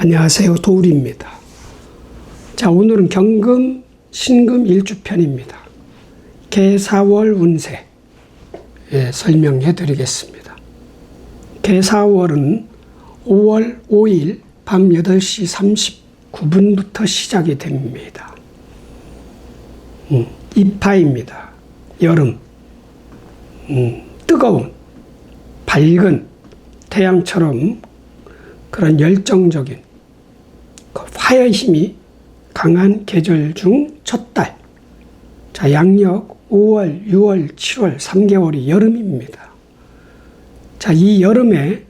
안녕하세요. 도울입니다. 자, 오늘은 경금, 신금 일주편입니다. 개사월 운세 설명해 드리겠습니다. 개사월은 5월 5일 밤 8시 39분부터 시작이 됩니다. 입하입니다. 여름. 뜨거운, 밝은 태양처럼 그런 열정적인 화의 힘이 강한 계절 중 첫 달. 자, 양력 5월, 6월, 7월 3개월이 여름입니다. 자, 이 여름에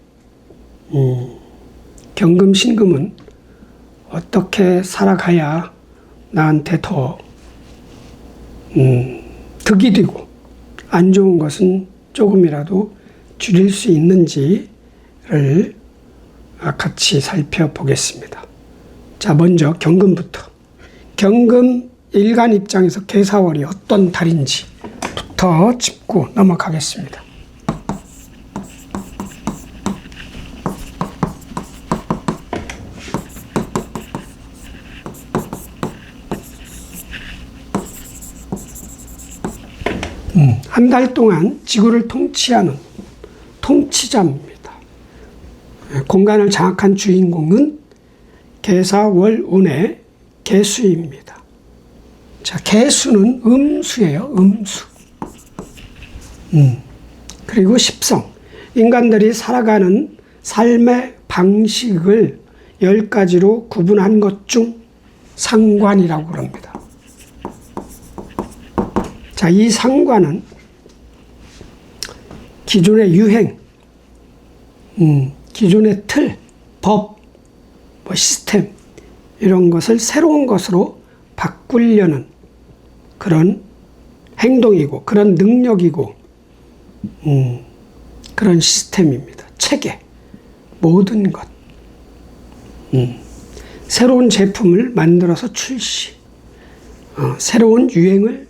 경금, 신금은 어떻게 살아가야 나한테 더 득이 되고 안 좋은 것은 조금이라도 줄일 수 있는지를 같이 살펴보겠습니다. 자, 먼저 경금부터. 경금 일간 입장에서 개사월이 어떤 달인지부터 짚고 넘어가겠습니다. 한 달 동안 지구를 통치하는 통치자입니다. 공간을 장악한 주인공은 개사월운의 개수입니다. 자, 개수는 음수예요. 음수. 그리고 십성. 인간들이 살아가는 삶의 방식을 10가지로 구분한 것 중 상관이라고 그럽니다. 자, 이 상관은 기존의 유행, 기존의 틀, 법, 시스템 이런 것을 새로운 것으로 바꾸려는 그런 행동이고 그런 능력이고 그런 시스템입니다. 체계, 모든 것. 새로운 제품을 만들어서 출시, 새로운 유행을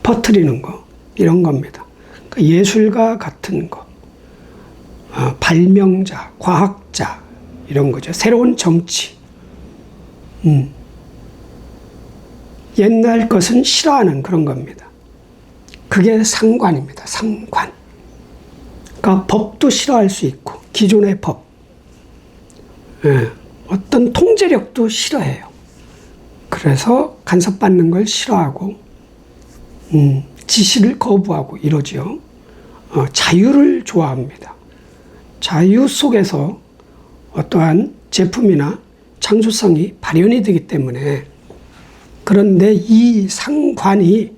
퍼뜨리는 거, 이런 겁니다. 그러니까 예술가 같은 거, 발명자, 과학자 이런 거죠. 새로운 정치. 옛날 것은 싫어하는 그런 겁니다. 그게 상관입니다. 상관. 그러니까 법도 싫어할 수 있고 기존의 법, 어떤 통제력도 싫어해요. 그래서 간섭받는 걸 싫어하고 지시를 거부하고 이러죠. 자유를 좋아합니다. 자유 속에서 어떠한 제품이나 창조성이 발현이 되기 때문에. 그런데 이 상관이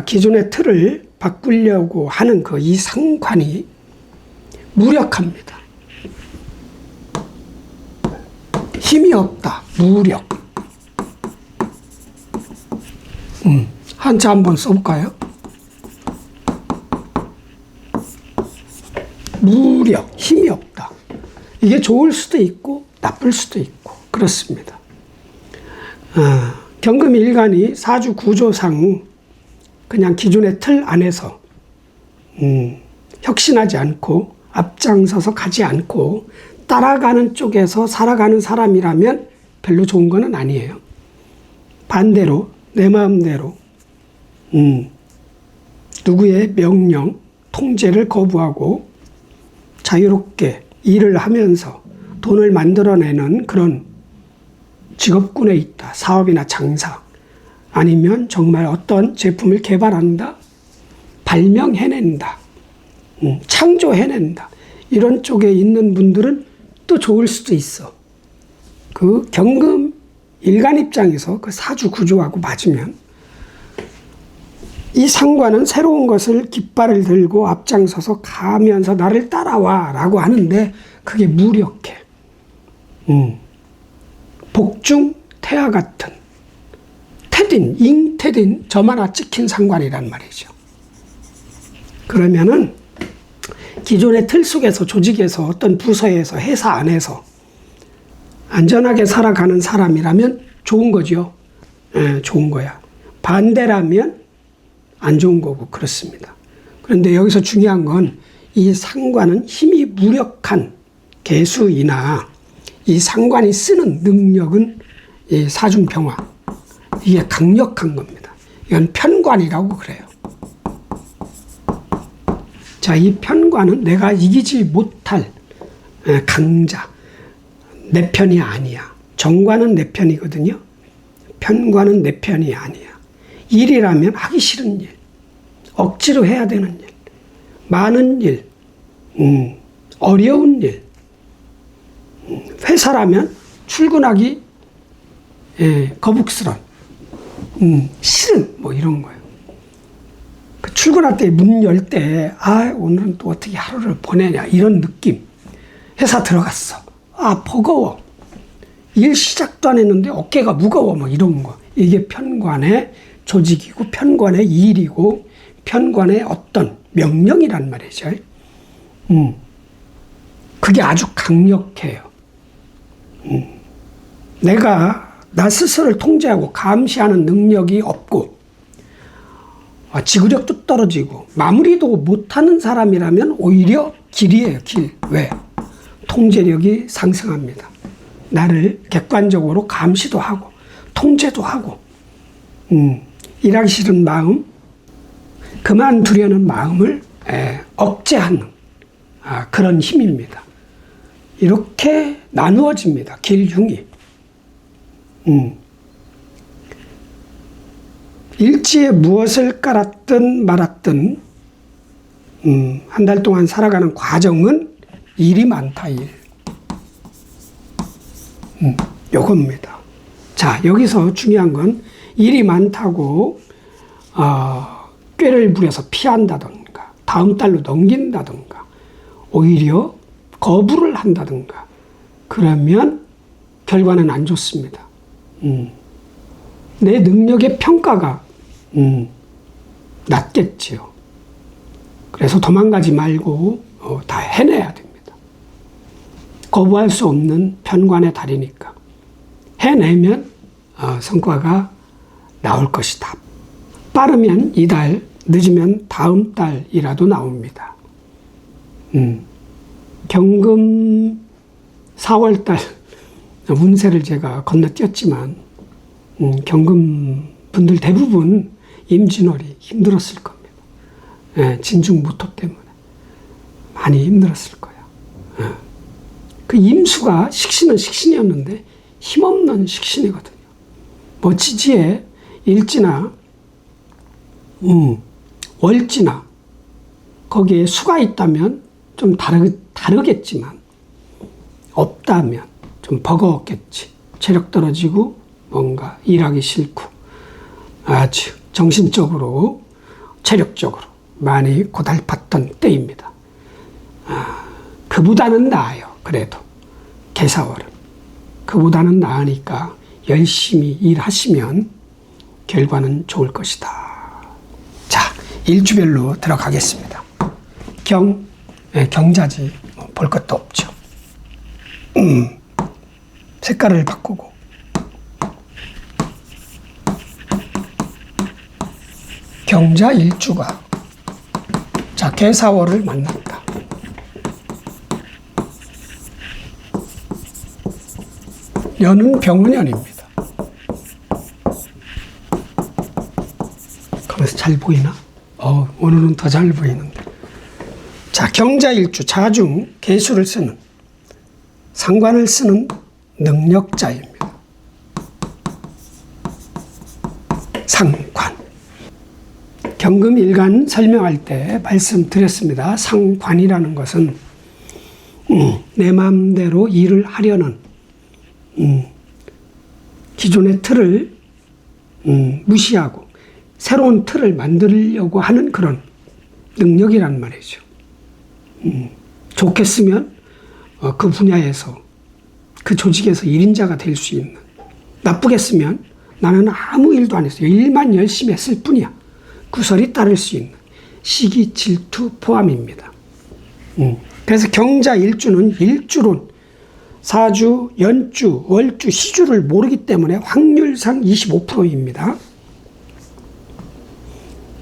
기존의 틀을 바꾸려고 하는 이 상관이 무력합니다. 힘이 없다. 무력. 한자 한번 써볼까요? 무력, 힘이 없다. 이게 좋을 수도 있고 나쁠 수도 있고 그렇습니다. 경금 일간이 사주 구조상 그냥 기존의 틀 안에서 혁신하지 않고 앞장서서 가지 않고 따라가는 쪽에서 살아가는 사람이라면 별로 좋은 건 아니에요. 반대로 내 마음대로 누구의 명령, 통제를 거부하고 자유롭게 일을 하면서 돈을 만들어내는 그런 직업군에 있다. 사업이나 장사, 아니면 정말 어떤 제품을 개발한다, 발명해낸다, 창조해낸다, 이런 쪽에 있는 분들은 또 좋을 수도 있어. 그 경금 일간 입장에서 그 사주 구조하고 맞으면 이 상관은 새로운 것을 깃발을 들고 앞장서서 가면서 나를 따라와 라고 하는데 그게 무력해. 복중 태아 같은 태딘, 잉태딘 점 하나 찍힌 상관이란 말이죠. 그러면은 기존의 틀 속에서, 조직에서, 어떤 부서에서, 회사 안에서 안전하게 살아가는 사람이라면 좋은 거죠. 좋은 거야. 반대라면 안 좋은 거고 그렇습니다. 그런데 여기서 중요한 건 이 상관은 힘이 무력한 개수이나 이 상관이 쓰는 능력은 이 사중평화, 이게 강력한 겁니다. 이건 편관이라고 그래요. 자, 이 편관은 내가 이기지 못할 강자, 내 편이 아니야. 정관은 내 편이거든요. 편관은 내 편이 아니야. 일이라면 하기 싫은 일, 억지로 해야 되는 일, 많은 일, 어려운 일, 회사라면 출근하기 거북스런, 싫은 뭐 이런 거예요. 그 출근할 때 문 열 때 오늘은 또 어떻게 하루를 보내냐 이런 느낌. 회사 들어갔어. 버거워. 일 시작도 안 했는데 어깨가 무거워 뭐 이런 거. 이게 편관의 조직이고 편관의 일이고 편관의 어떤 명령이란 말이죠. 그게 아주 강력해요. 내가 나 스스로를 통제하고 감시하는 능력이 없고 지구력도 떨어지고 마무리도 못하는 사람이라면 오히려 길이에요. 길. 왜? 통제력이 상승합니다. 나를 객관적으로 감시도 하고 통제도 하고 일하기 싫은 마음, 그만두려는 마음을 억제하는 그런 힘입니다. 이렇게 나누어집니다. 길흉이. 일지에 무엇을 깔았든 말았든 한 달 동안 살아가는 과정은 일이 많다. 일. 요겁니다. 자, 여기서 중요한 건 일이 많다고 꾀를 부려서 피한다든가 다음 달로 넘긴다든가 오히려 거부를 한다든가 그러면 결과는 안 좋습니다. 내 능력의 평가가 낮겠지요. 그래서 도망가지 말고 다 해내야 됩니다. 거부할 수 없는 편관의 달이니까 해내면 성과가 나올 것이다. 빠르면 이달, 늦으면 다음 달이라도 나옵니다. 경금 4월달 운세를 제가 건너뛰었지만 경금 분들 대부분 임진월이 힘들었을 겁니다. 진중무토 때문에 많이 힘들었을 거예요. 그 임수가 식신은 식신이었는데 힘없는 식신이거든요. 뭐 지지에 일지나 월지나 거기에 수가 있다면 좀 다르겠지만 없다면 좀 버거웠겠지. 체력 떨어지고 뭔가 일하기 싫고 아주 정신적으로 체력적으로 많이 고달팠던 때입니다. 그보다는 나아요. 그래도 개사월은 그보다는 나으니까 열심히 일하시면 결과는 좋을 것이다. 자, 일주별로 들어가겠습니다. 경자지 볼 것도 없죠. 색깔을 바꾸고 경자 일주가 자 개사월을 만났다. 년은 병은년입니다. 그래서 잘 보이나? 오늘은 더 잘 보이는데. 자, 경자일주 자중 개수를 쓰는 상관을 쓰는 능력자입니다. 상관. 경금일간 설명할 때 말씀드렸습니다. 상관이라는 것은 내 마음대로 일을 하려는 기존의 틀을 무시하고 새로운 틀을 만들려고 하는 그런 능력이란 말이죠. 좋게 쓰면 그 분야에서 그 조직에서 1인자가 될 수 있는, 나쁘게 쓰면 나는 아무 일도 안 했어요. 일만 열심히 했을 뿐이야. 구설이 따를 수 있는 시기, 질투 포함입니다. 그래서 경자 일주는 일주론, 사주, 연주, 월주, 시주를 모르기 때문에 확률상 25%입니다.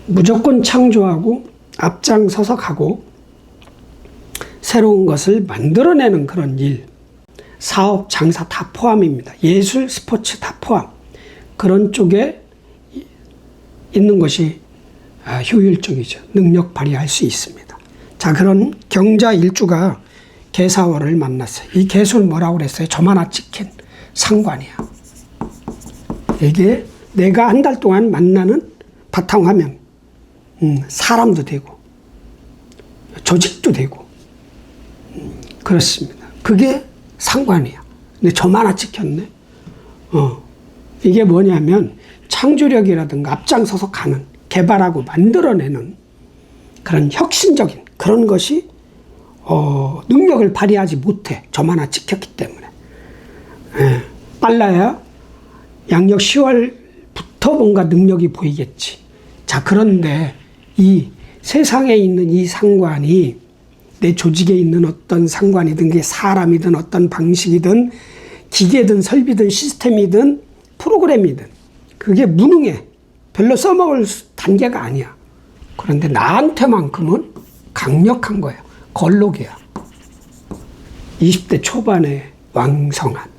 무조건 창조하고 앞장서서 가고 새로운 것을 만들어내는 그런 일, 사업, 장사 다 포함입니다. 예술, 스포츠 다 포함. 그런 쪽에 있는 것이 효율적이죠. 능력 발휘할 수 있습니다. 자, 그런 경자 일주가 개사월을 만났어요. 이 개수는 뭐라고 그랬어요? 점 하나 찍힌 상관이야. 이게 내가 한 달 동안 만나는 바탕화면, 사람도 되고 조직도 되고 그렇습니다. 그게 상관이야. 근데 점 하나 찍혔네. 이게 뭐냐면 창조력이라든가 앞장서서 가는, 개발하고 만들어내는 그런 혁신적인 그런 것이 능력을 발휘하지 못해. 점 하나 찍혔기 때문에. 빨라야 양력 10월부터 뭔가 능력이 보이겠지. 자, 그런데 이 세상에 있는 이 상관이 내 조직에 있는 어떤 상관이든 그게 사람이든 어떤 방식이든 기계든 설비든 시스템이든 프로그램이든 그게 무능해. 별로 써먹을 단계가 아니야. 그런데 나한테만큼은 강력한 거야. 걸록이야. 20대 초반에 왕성한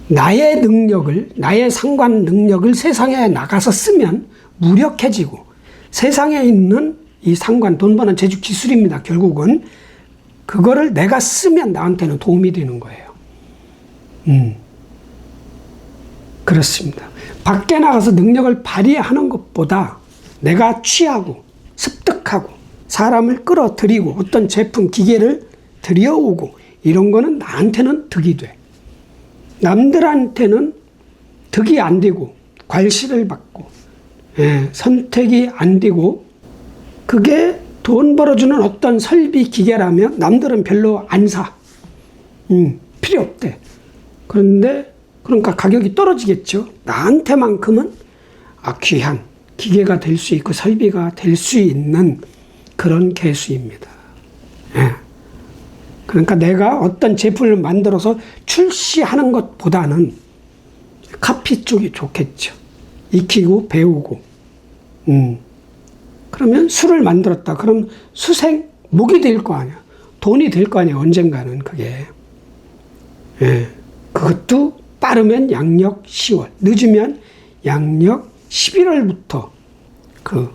나의 능력을, 나의 상관 능력을 세상에 나가서 쓰면 무력해지고 세상에 있는 이 상관, 돈 버는 재주 기술입니다. 결국은 그거를 내가 쓰면 나한테는 도움이 되는 거예요. 그렇습니다. 밖에 나가서 능력을 발휘하는 것보다 내가 취하고 습득하고 사람을 끌어들이고 어떤 제품, 기계를 들여오고 이런 거는 나한테는 득이 돼. 남들한테는 득이 안 되고 괄시를 받고 선택이 안 되고 그게 돈 벌어주는 어떤 설비 기계라면 남들은 별로 안 사. 필요 없대. 그런데 그러니까 가격이 떨어지겠죠. 나한테만큼은 귀한 기계가 될 수 있고 설비가 될 수 있는 그런 개수입니다. 그러니까 내가 어떤 제품을 만들어서 출시하는 것보다는 카피 쪽이 좋겠죠. 익히고 배우고. 그러면 술을 만들었다. 그럼 수생, 목이 될 거 아니야. 돈이 될 거 아니야. 언젠가는 그게. 그것도 빠르면 양력 10월, 늦으면 양력 11월부터 그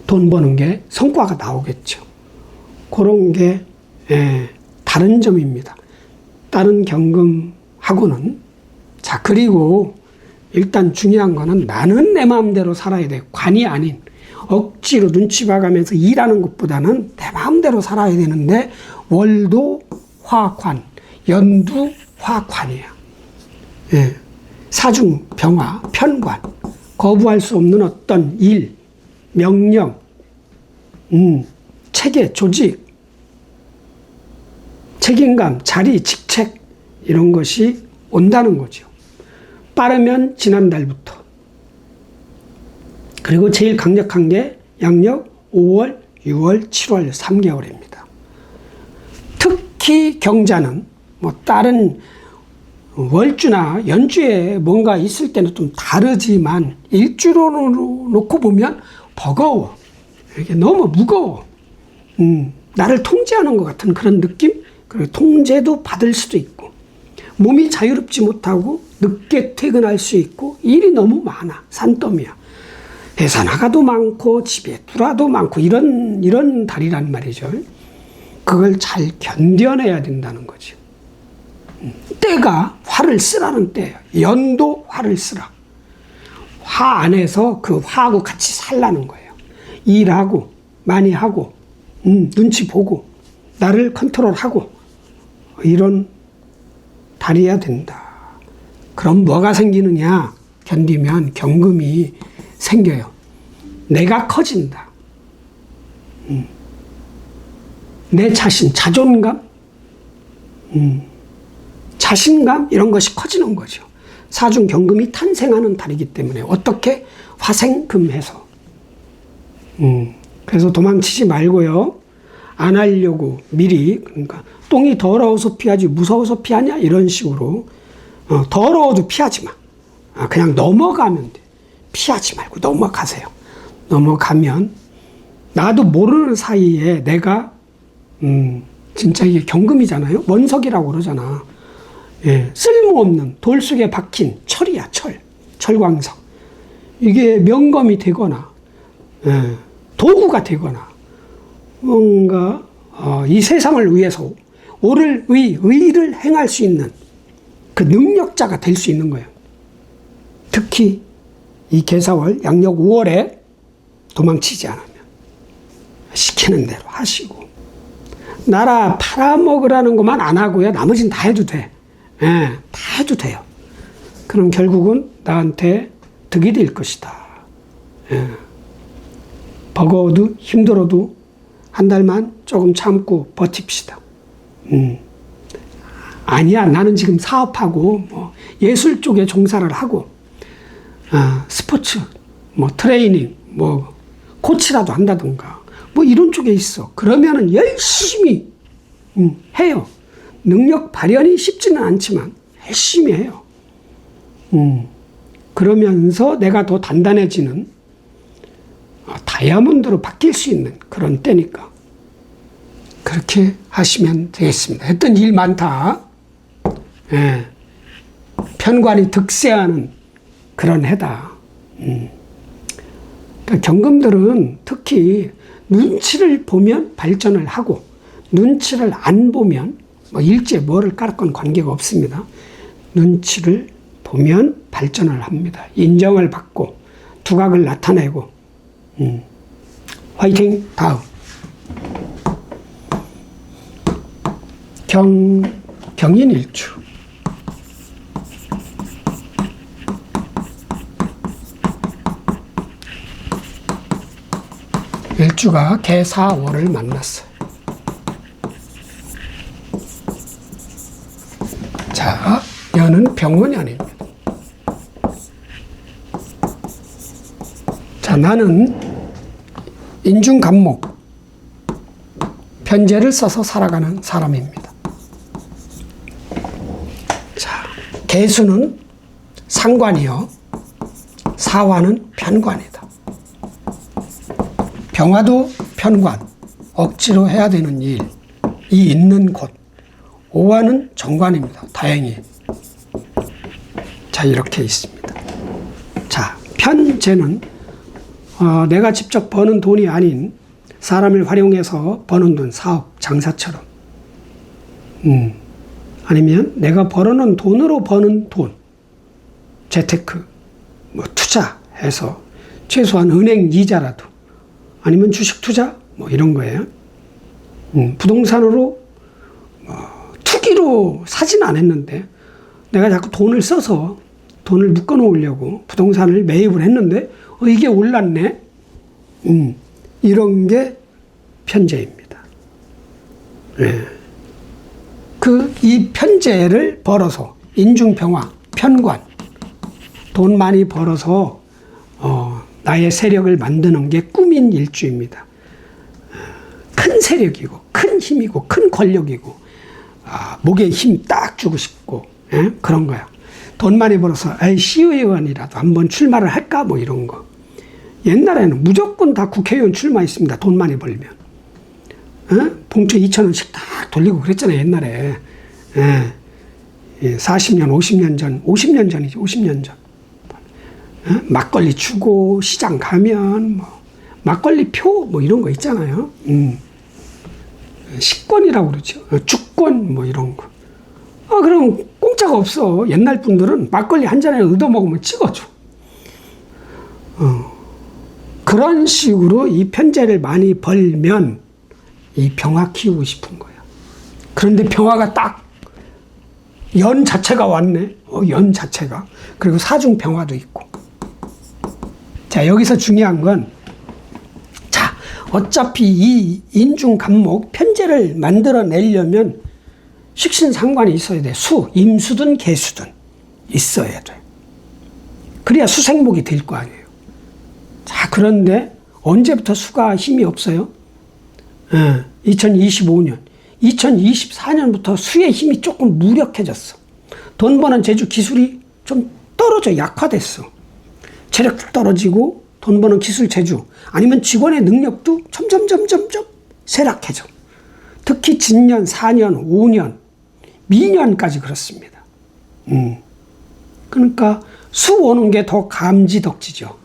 돈 버는 게 성과가 나오겠죠. 그런 게 다른 점입니다. 다른 경금하고는. 자, 그리고 일단 중요한 거는 나는 내 마음대로 살아야 돼. 관이 아닌 억지로 눈치 봐가면서 일하는 것보다는 내 마음대로 살아야 되는데 월도 화관, 연두 화관이야. 사중, 병화, 편관, 거부할 수 없는 어떤 일, 명령, 체계, 조직, 책임감, 자리, 직책 이런 것이 온다는 거죠. 빠르면 지난달부터. 그리고 제일 강력한 게 양력 5월, 6월, 7월 3개월입니다. 특히 경자는 뭐 다른 월주나 연주에 뭔가 있을 때는 좀 다르지만 일주로 놓고 보면 버거워. 이게 너무 무거워. 나를 통제하는 것 같은 그런 느낌? 그리고 통제도 받을 수도 있고 몸이 자유롭지 못하고 늦게 퇴근할 수 있고 일이 너무 많아. 산더미야. 회사 나가도 많고 집에 들어와도 많고 이런 달이란 말이죠. 그걸 잘 견뎌내야 된다는 거죠. 때가 화를 쓰라는 때예요. 연도 화를 쓰라. 화 안에서 그 화하고 같이 살라는 거예요. 일하고 많이 하고 눈치 보고 나를 컨트롤하고 이런 달이어야 된다. 그럼 뭐가 생기느냐? 견디면 경금이 생겨요. 내가 커진다. 내 자신, 자존감, 자신감 이런 것이 커지는 거죠. 사중 경금이 탄생하는 달이기 때문에 어떻게 화생금해서 그래서 도망치지 말고요. 안 하려고 미리 그러니까 똥이 더러워서 피하지 무서워서 피하냐 이런 식으로 더러워도 피하지 마. 그냥 넘어가면 돼. 피하지 말고 넘어가세요. 넘어가면 나도 모르는 사이에 내가 진짜 이게 경금이잖아요. 원석이라고 그러잖아. 예, 쓸모없는 돌 속에 박힌 철이야, 철. 철광석. 이게 명검이 되거나, 예, 도구가 되거나, 뭔가, 이 세상을 위해서 의를 행할 수 있는 그 능력자가 될 수 있는 거예요. 특히 이 계사월 양력 5월에 도망치지 않으면 시키는 대로 하시고, 나라 팔아먹으라는 것만 안 하고요. 나머지는 다 해도 돼. 예, 다 해도 돼요. 그럼 결국은 나한테 득이 될 것이다. 예. 버거워도 힘들어도 한 달만 조금 참고 버팁시다. 아니야, 나는 지금 사업하고 뭐 예술 쪽에 종사를 하고 스포츠, 뭐 트레이닝, 뭐 코치라도 한다던가 뭐 이런 쪽에 있어. 그러면은 열심히 해요. 능력 발현이 쉽지는 않지만 열심히 해요. 그러면서 내가 더 단단해지는 다이아몬드로 바뀔 수 있는 그런 때니까 그렇게 하시면 되겠습니다. 했던 일 많다. 예. 편관이 득세하는 그런 해다. 그러니까 경금들은 특히 눈치를 보면 발전을 하고 눈치를 안 보면 뭐 일제 뭐를 깔 건 관계가 없습니다. 눈치를 보면 발전을 합니다. 인정을 받고 두각을 나타내고 화이팅. 다음 경인일주. 일주가 개사월을 만났어요. 자, 연은 병원년입니다. 자, 나는 인중간목 편제를 써서 살아가는 사람입니다. 자, 개수는 상관이요, 사화는 편관이다. 병화도 편관, 억지로 해야 되는 일이 있는 곳. 오화는 정관입니다. 다행히. 자, 이렇게 있습니다. 자, 편제는 내가 직접 버는 돈이 아닌 사람을 활용해서 버는 돈, 사업, 장사처럼. 아니면 내가 벌어놓은 돈으로 버는 돈, 재테크, 뭐 투자해서 최소한 은행 이자라도, 아니면 주식 투자, 뭐 이런 거예요. 부동산으로, 투기로 사진 않았는데, 내가 자꾸 돈을 써서 돈을 묶어 놓으려고 부동산을 매입을 했는데, 이게 올랐네? 이런 게 편제입니다. 네. 이 편제를 벌어서, 인중병화, 편관, 돈 많이 벌어서, 나의 세력을 만드는 게 꿈인 일주입니다. 큰 세력이고, 큰 힘이고, 큰 권력이고, 목에 힘 딱 주고 싶고, 그런 거야. 돈 많이 벌어서, 시의원이라도 한번 출마를 할까? 뭐 이런 거. 옛날에는 무조건 다 국회의원 출마했습니다. 돈 많이 벌면. 봉투에 2,000원씩 딱 돌리고 그랬잖아요, 옛날에. 40년, 50년 전, 50년 전이죠, 50년 전. 막걸리 주고 시장 가면 뭐 막걸리 표 뭐 이런 거 있잖아요. 식권이라고 그러죠. 주권 뭐 이런 거. 그럼 공짜가 없어. 옛날 분들은 막걸리 한 잔에 얻어먹으면 찍어줘. 그런 식으로 이 편제를 많이 벌면 이 병화 키우고 싶은 거야. 그런데 병화가 딱 연 자체가 왔네. 연 자체가. 그리고 사중 병화도 있고. 자, 여기서 중요한 건, 자, 어차피 이 인중간목 편제를 만들어내려면 식신상관이 있어야 돼. 임수든 개수든 있어야 돼. 그래야 수생목이 될 거 아니에요. 자, 그런데 언제부터 수가 힘이 없어요? 2025년. 2024년부터 수의 힘이 조금 무력해졌어. 돈 버는 재주 기술이 좀 떨어져, 약화됐어. 체력도 떨어지고 돈 버는 기술 재주, 아니면 직원의 능력도 점점 쇠락해져. 특히 진년, 4년, 5년, 미년까지 그렇습니다. 그러니까 수 오는 게 더 감지덕지죠.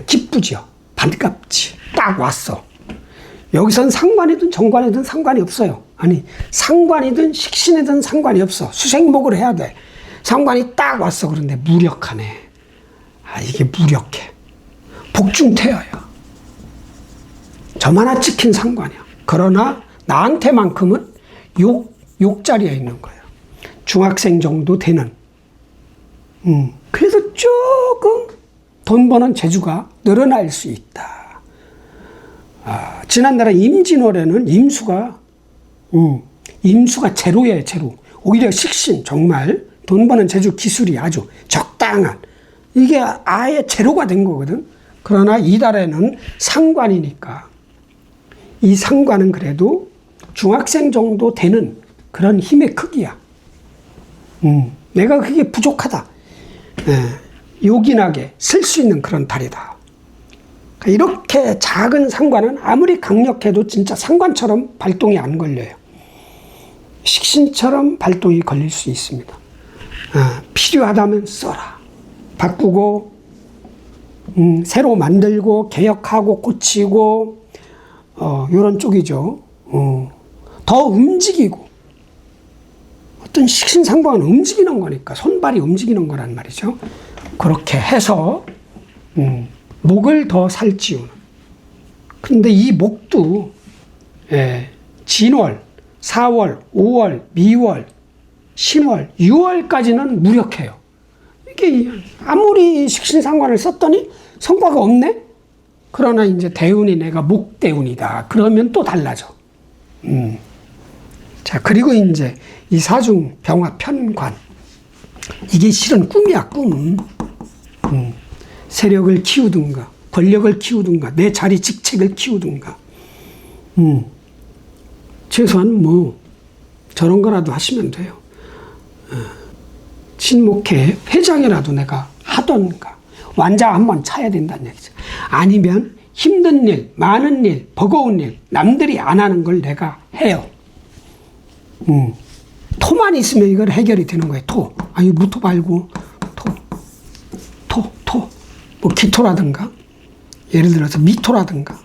기쁘죠. 반갑지. 딱 왔어. 여기선 상관이든 정관이든 상관이 없어요. 아니, 상관이든 식신이든 상관이 없어. 수생목을 해야 돼. 상관이 딱 왔어. 그런데 무력하네. 이게 무력해. 복중태여야. 저만 하나 찍힌 상관이야. 그러나 나한테만큼은 욕자리에 있는 거예요. 중학생 정도 되는. 그래서 조금 돈 버는 재주가 늘어날 수 있다. 지난달에 임진월에는 임수가 제로예요, 제로. 오히려 식신, 정말 돈 버는 재주 기술이 아주 적당한, 이게 아예 제로가 된 거거든. 그러나 이달에는 상관이니까, 이 상관은 그래도 중학생 정도 되는 그런 힘의 크기야. 내가 그게 부족하다. 요긴하게 쓸 수 있는 그런 달이다. 이렇게 작은 상관은 아무리 강력해도 진짜 상관처럼 발동이 안 걸려요. 식신처럼 발동이 걸릴 수 있습니다. 필요하다면 써라. 바꾸고, 새로 만들고, 개혁하고, 고치고, 요런 쪽이죠. 더 움직이고. 어떤 식신상관은 움직이는 거니까, 손발이 움직이는 거란 말이죠. 그렇게 해서, 목을 더 살찌우는. 근데 이 목도, 진월, 4월, 5월, 미월, 신월, 6월까지는 무력해요. 이게 아무리 식신상관을 썼더니 성과가 없네? 그러나 이제 대운이 내가 목대운이다. 그러면 또 달라져. 자, 그리고 이제 이 사중 병화 편관. 이게 실은 꿈이야, 꿈. 세력을 키우든가, 권력을 키우든가, 내 자리 직책을 키우든가. 최소한 뭐, 저런 거라도 하시면 돼요. 친목회 회장이라도 내가 하던가, 완자 한번 차야 된다는 얘기죠. 아니면 힘든 일, 많은 일, 버거운 일, 남들이 안 하는 걸 내가 해요. 토만 있으면 이걸 해결이 되는 거예요. 토. 아니, 무토 말고, 토. 뭐, 기토라든가, 예를 들어서 미토라든가,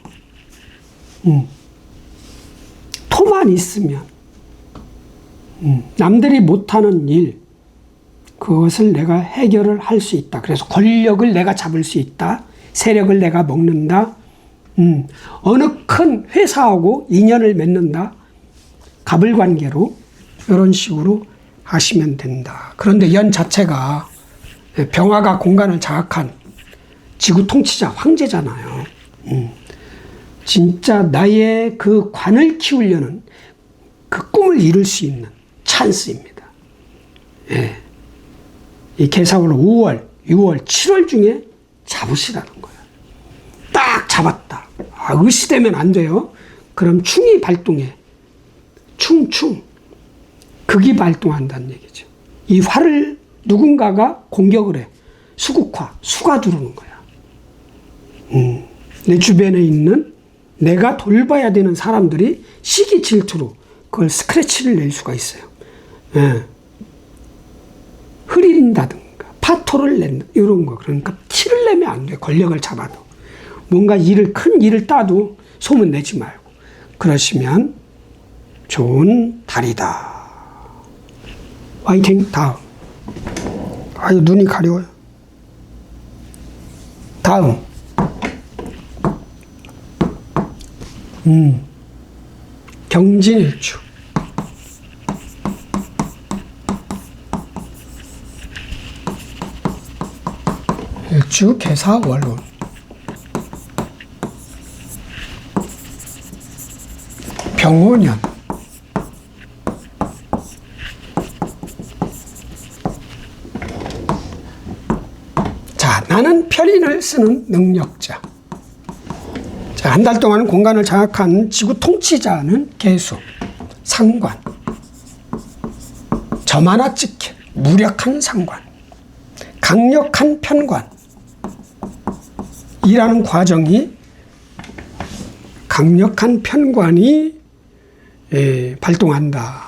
토만 있으면, 남들이 못하는 일, 그것을 내가 해결을 할 수 있다. 그래서 권력을 내가 잡을 수 있다. 세력을 내가 먹는다. 어느 큰 회사하고 인연을 맺는다. 갑을관계로 이런 식으로 하시면 된다. 그런데 연 자체가 병화가 공간을 장악한 지구 통치자 황제잖아요. 진짜 나의 그 관을 키우려는 그 꿈을 이룰 수 있는 찬스입니다. 이 개사월 5월, 6월, 7월 중에 잡으시라는 거예요. 딱 잡았다. 의시되면 안 돼요. 그럼 충이 발동해. 충. 극이 발동한다는 얘기죠. 이 화를 누군가가 공격을 해. 수국화, 수가 들어오는 거야. 내 주변에 있는 내가 돌봐야 되는 사람들이 시기 질투로 그걸 스크래치를 낼 수가 있어요. 흐린다든가 파토를 낸다 이런 거. 그러니까 티를 내면 안 돼. 권력을 잡아도 뭔가 큰 일을 따도 소문 내지 말고 그러시면 좋은 달이다. 화이팅. 다음. 아유, 눈이 가려워요. 다음. 경진일주. 일주 개사월운. 병오년. 자, 나는 편인을 쓰는 능력자. 자, 한 달 동안 공간을 장악한 지구 통치자는 개수, 상관. 점 하나 찍혀 무력한 상관, 강력한 편관. 이라는 과정이 강력한 편관이 발동한다.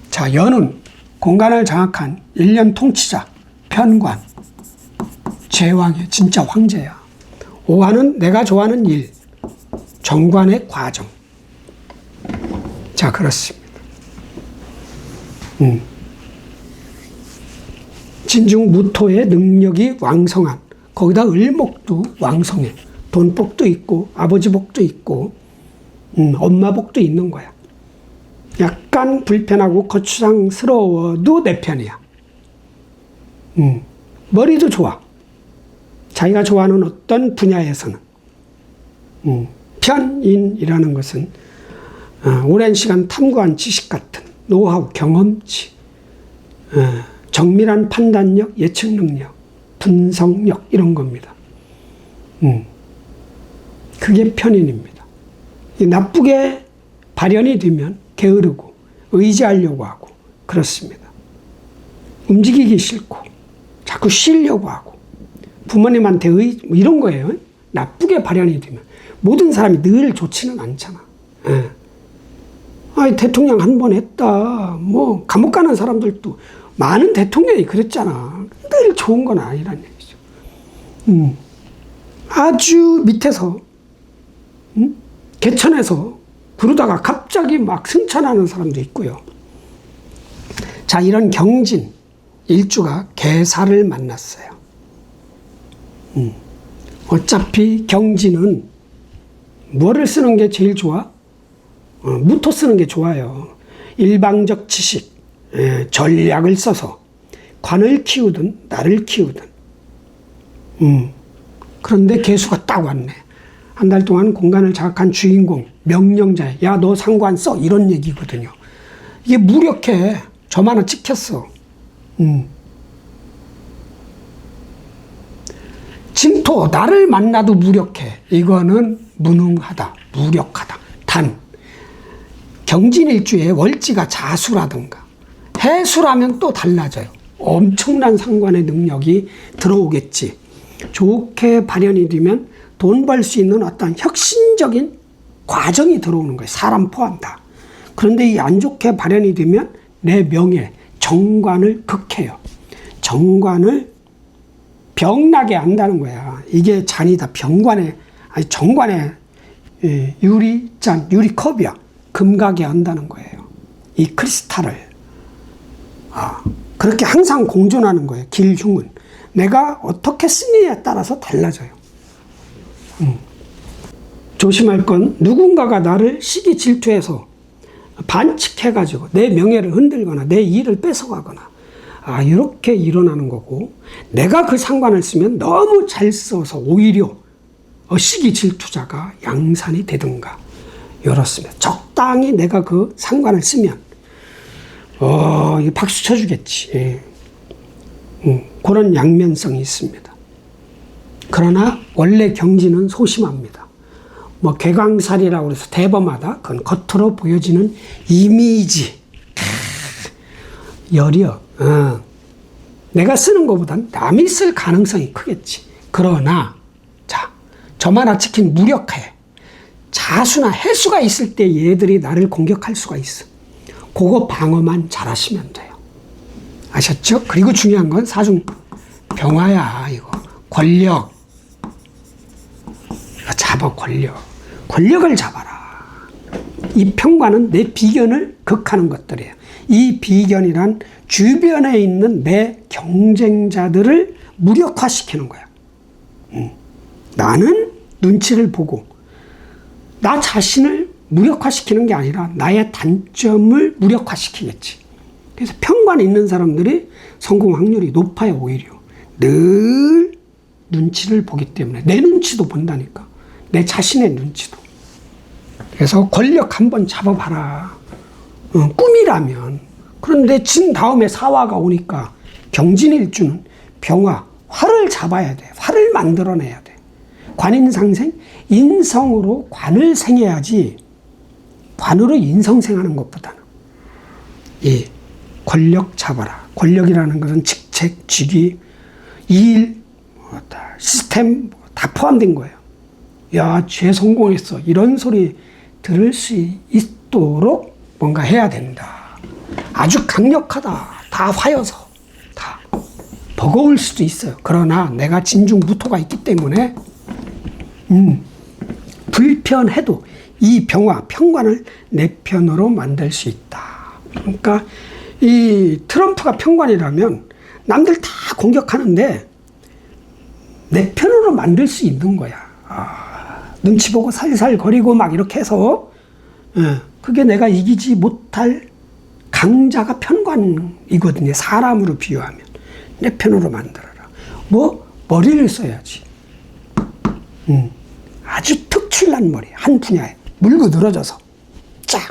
자, 연은 공간을 장악한 일련 통치자, 편관, 제왕의 진짜 황제야. 오화는 내가 좋아하는 일, 정관의 과정. 자, 그렇습니다. 진중 무토의 능력이 왕성한, 거기다 을목도 왕성해. 돈복도 있고 아버지 복도 있고 엄마 복도 있는 거야. 약간 불편하고 거추장스러워도 내 편이야. 머리도 좋아. 자기가 좋아하는 어떤 분야에서는. 편인이라는 것은 오랜 시간 탐구한 지식 같은 노하우, 경험치, 정밀한 판단력, 예측 능력, 분석력 이런 겁니다. 그게 편인입니다. 나쁘게 발현이 되면 게으르고 의지하려고 하고 그렇습니다. 움직이기 싫고 자꾸 쉬려고 하고 부모님한테 이런 거예요. 나쁘게 발현이 되면 모든 사람이 늘 좋지는 않잖아. 대통령 한 번 했다. 뭐 감옥 가는 사람들도 많은 대통령이 그랬잖아. 늘 좋은 건 아니란 얘기죠. 아주 밑에서 개천에서 그러다가 갑자기 막 승천하는 사람도 있고요. 자, 이런 경진 일주가 계사를 만났어요. 어차피 경진은 뭐를 쓰는 게 제일 좋아? 무토 쓰는 게 좋아요. 일방적 지식, 전략을 써서 관을 키우든 나를 키우든. 그런데 개수가 딱 왔네. 한 달 동안 공간을 장악한 주인공, 명령자, 야, 너 상관 써. 이런 얘기거든요. 이게 무력해. 점 하나 찍혔어. 진토, 나를 만나도 무력해. 이거는 무능하다, 무력하다. 단, 경진일주에 월지가 자수라든가 해수라면 또 달라져요. 엄청난 상관의 능력이 들어오겠지. 좋게 발현이 되면 돈 벌 수 있는 어떤 혁신적인 과정이 들어오는 거예요. 사람 포함 다. 그런데 이 안 좋게 발현이 되면 내 명예, 정관을 극해요. 정관을 병나게 한다는 거야. 이게 잔이다. 정관의 유리잔, 유리컵이야. 금가게 한다는 거예요. 이 크리스탈을. 그렇게 항상 공존하는 거예요. 길흉은. 내가 어떻게 쓰느냐에 따라서 달라져요. 조심할 건 누군가가 나를 시기 질투해서 반칙해가지고 내 명예를 흔들거나 내 일을 뺏어가거나 이렇게 일어나는 거고, 내가 그 상관을 쓰면 너무 잘 써서 오히려 시기 질투자가 양산이 되든가 이렇습니다. 적당히 내가 그 상관을 쓰면 박수 쳐주겠지. 그런 양면성이 있습니다. 그러나 원래 경지는 소심합니다. 뭐 개광살이라고 해서 대범하다. 그건 겉으로 보여지는 이미지. 열이요. 내가 쓰는 것보단 남이 쓸 가능성이 크겠지. 그러나 자, 점 하나 찍힌 무력해. 자수나 해수가 있을 때 얘들이 나를 공격할 수가 있어. 그거 방어만 잘하시면 돼요. 아셨죠? 그리고 중요한 건 사중 병화야. 이거 권력. 잡아. 권력을 잡아라. 이 평관은 내 비견을 극하는 것들이에요. 이 비견이란 주변에 있는 내 경쟁자들을 무력화시키는 거야. 나는 눈치를 보고 나 자신을 무력화시키는 게 아니라 나의 단점을 무력화시키겠지. 그래서 평관에 있는 사람들이 성공 확률이 높아요. 오히려 늘 눈치를 보기 때문에. 내 눈치도 본다니까. 내 자신의 눈치도. 그래서 권력 한번 잡아봐라. 꿈이라면. 그런데 진 다음에 사화가 오니까 경진일주는 병화, 화를 잡아야 돼. 화를 만들어내야 돼. 관인상생, 인성으로 관을 생해야지 관으로 인성생하는 것보다는. 이 권력 잡아라. 권력이라는 것은 직책, 직위, 일, 시스템 다 포함된 거예요. 야, 쟤 성공했어. 이런 소리 들을 수 있도록 뭔가 해야 된다. 아주 강력하다. 다 화여서 다 버거울 수도 있어요. 그러나 내가 진중무토가 있기 때문에 불편해도 이 병화, 편관을 내 편으로 만들 수 있다. 그러니까 이 트럼프가 편관이라면 남들 다 공격하는데 내 편으로 만들 수 있는 거야. 눈치 보고 살살 거리고 막 이렇게 해서 그게 내가 이기지 못할 강자가 편관이거든요. 사람으로 비유하면. 내 편으로 만들어라. 뭐 머리를 써야지. 아주 특출난 머리. 한 분야에 물고 늘어져서 쫙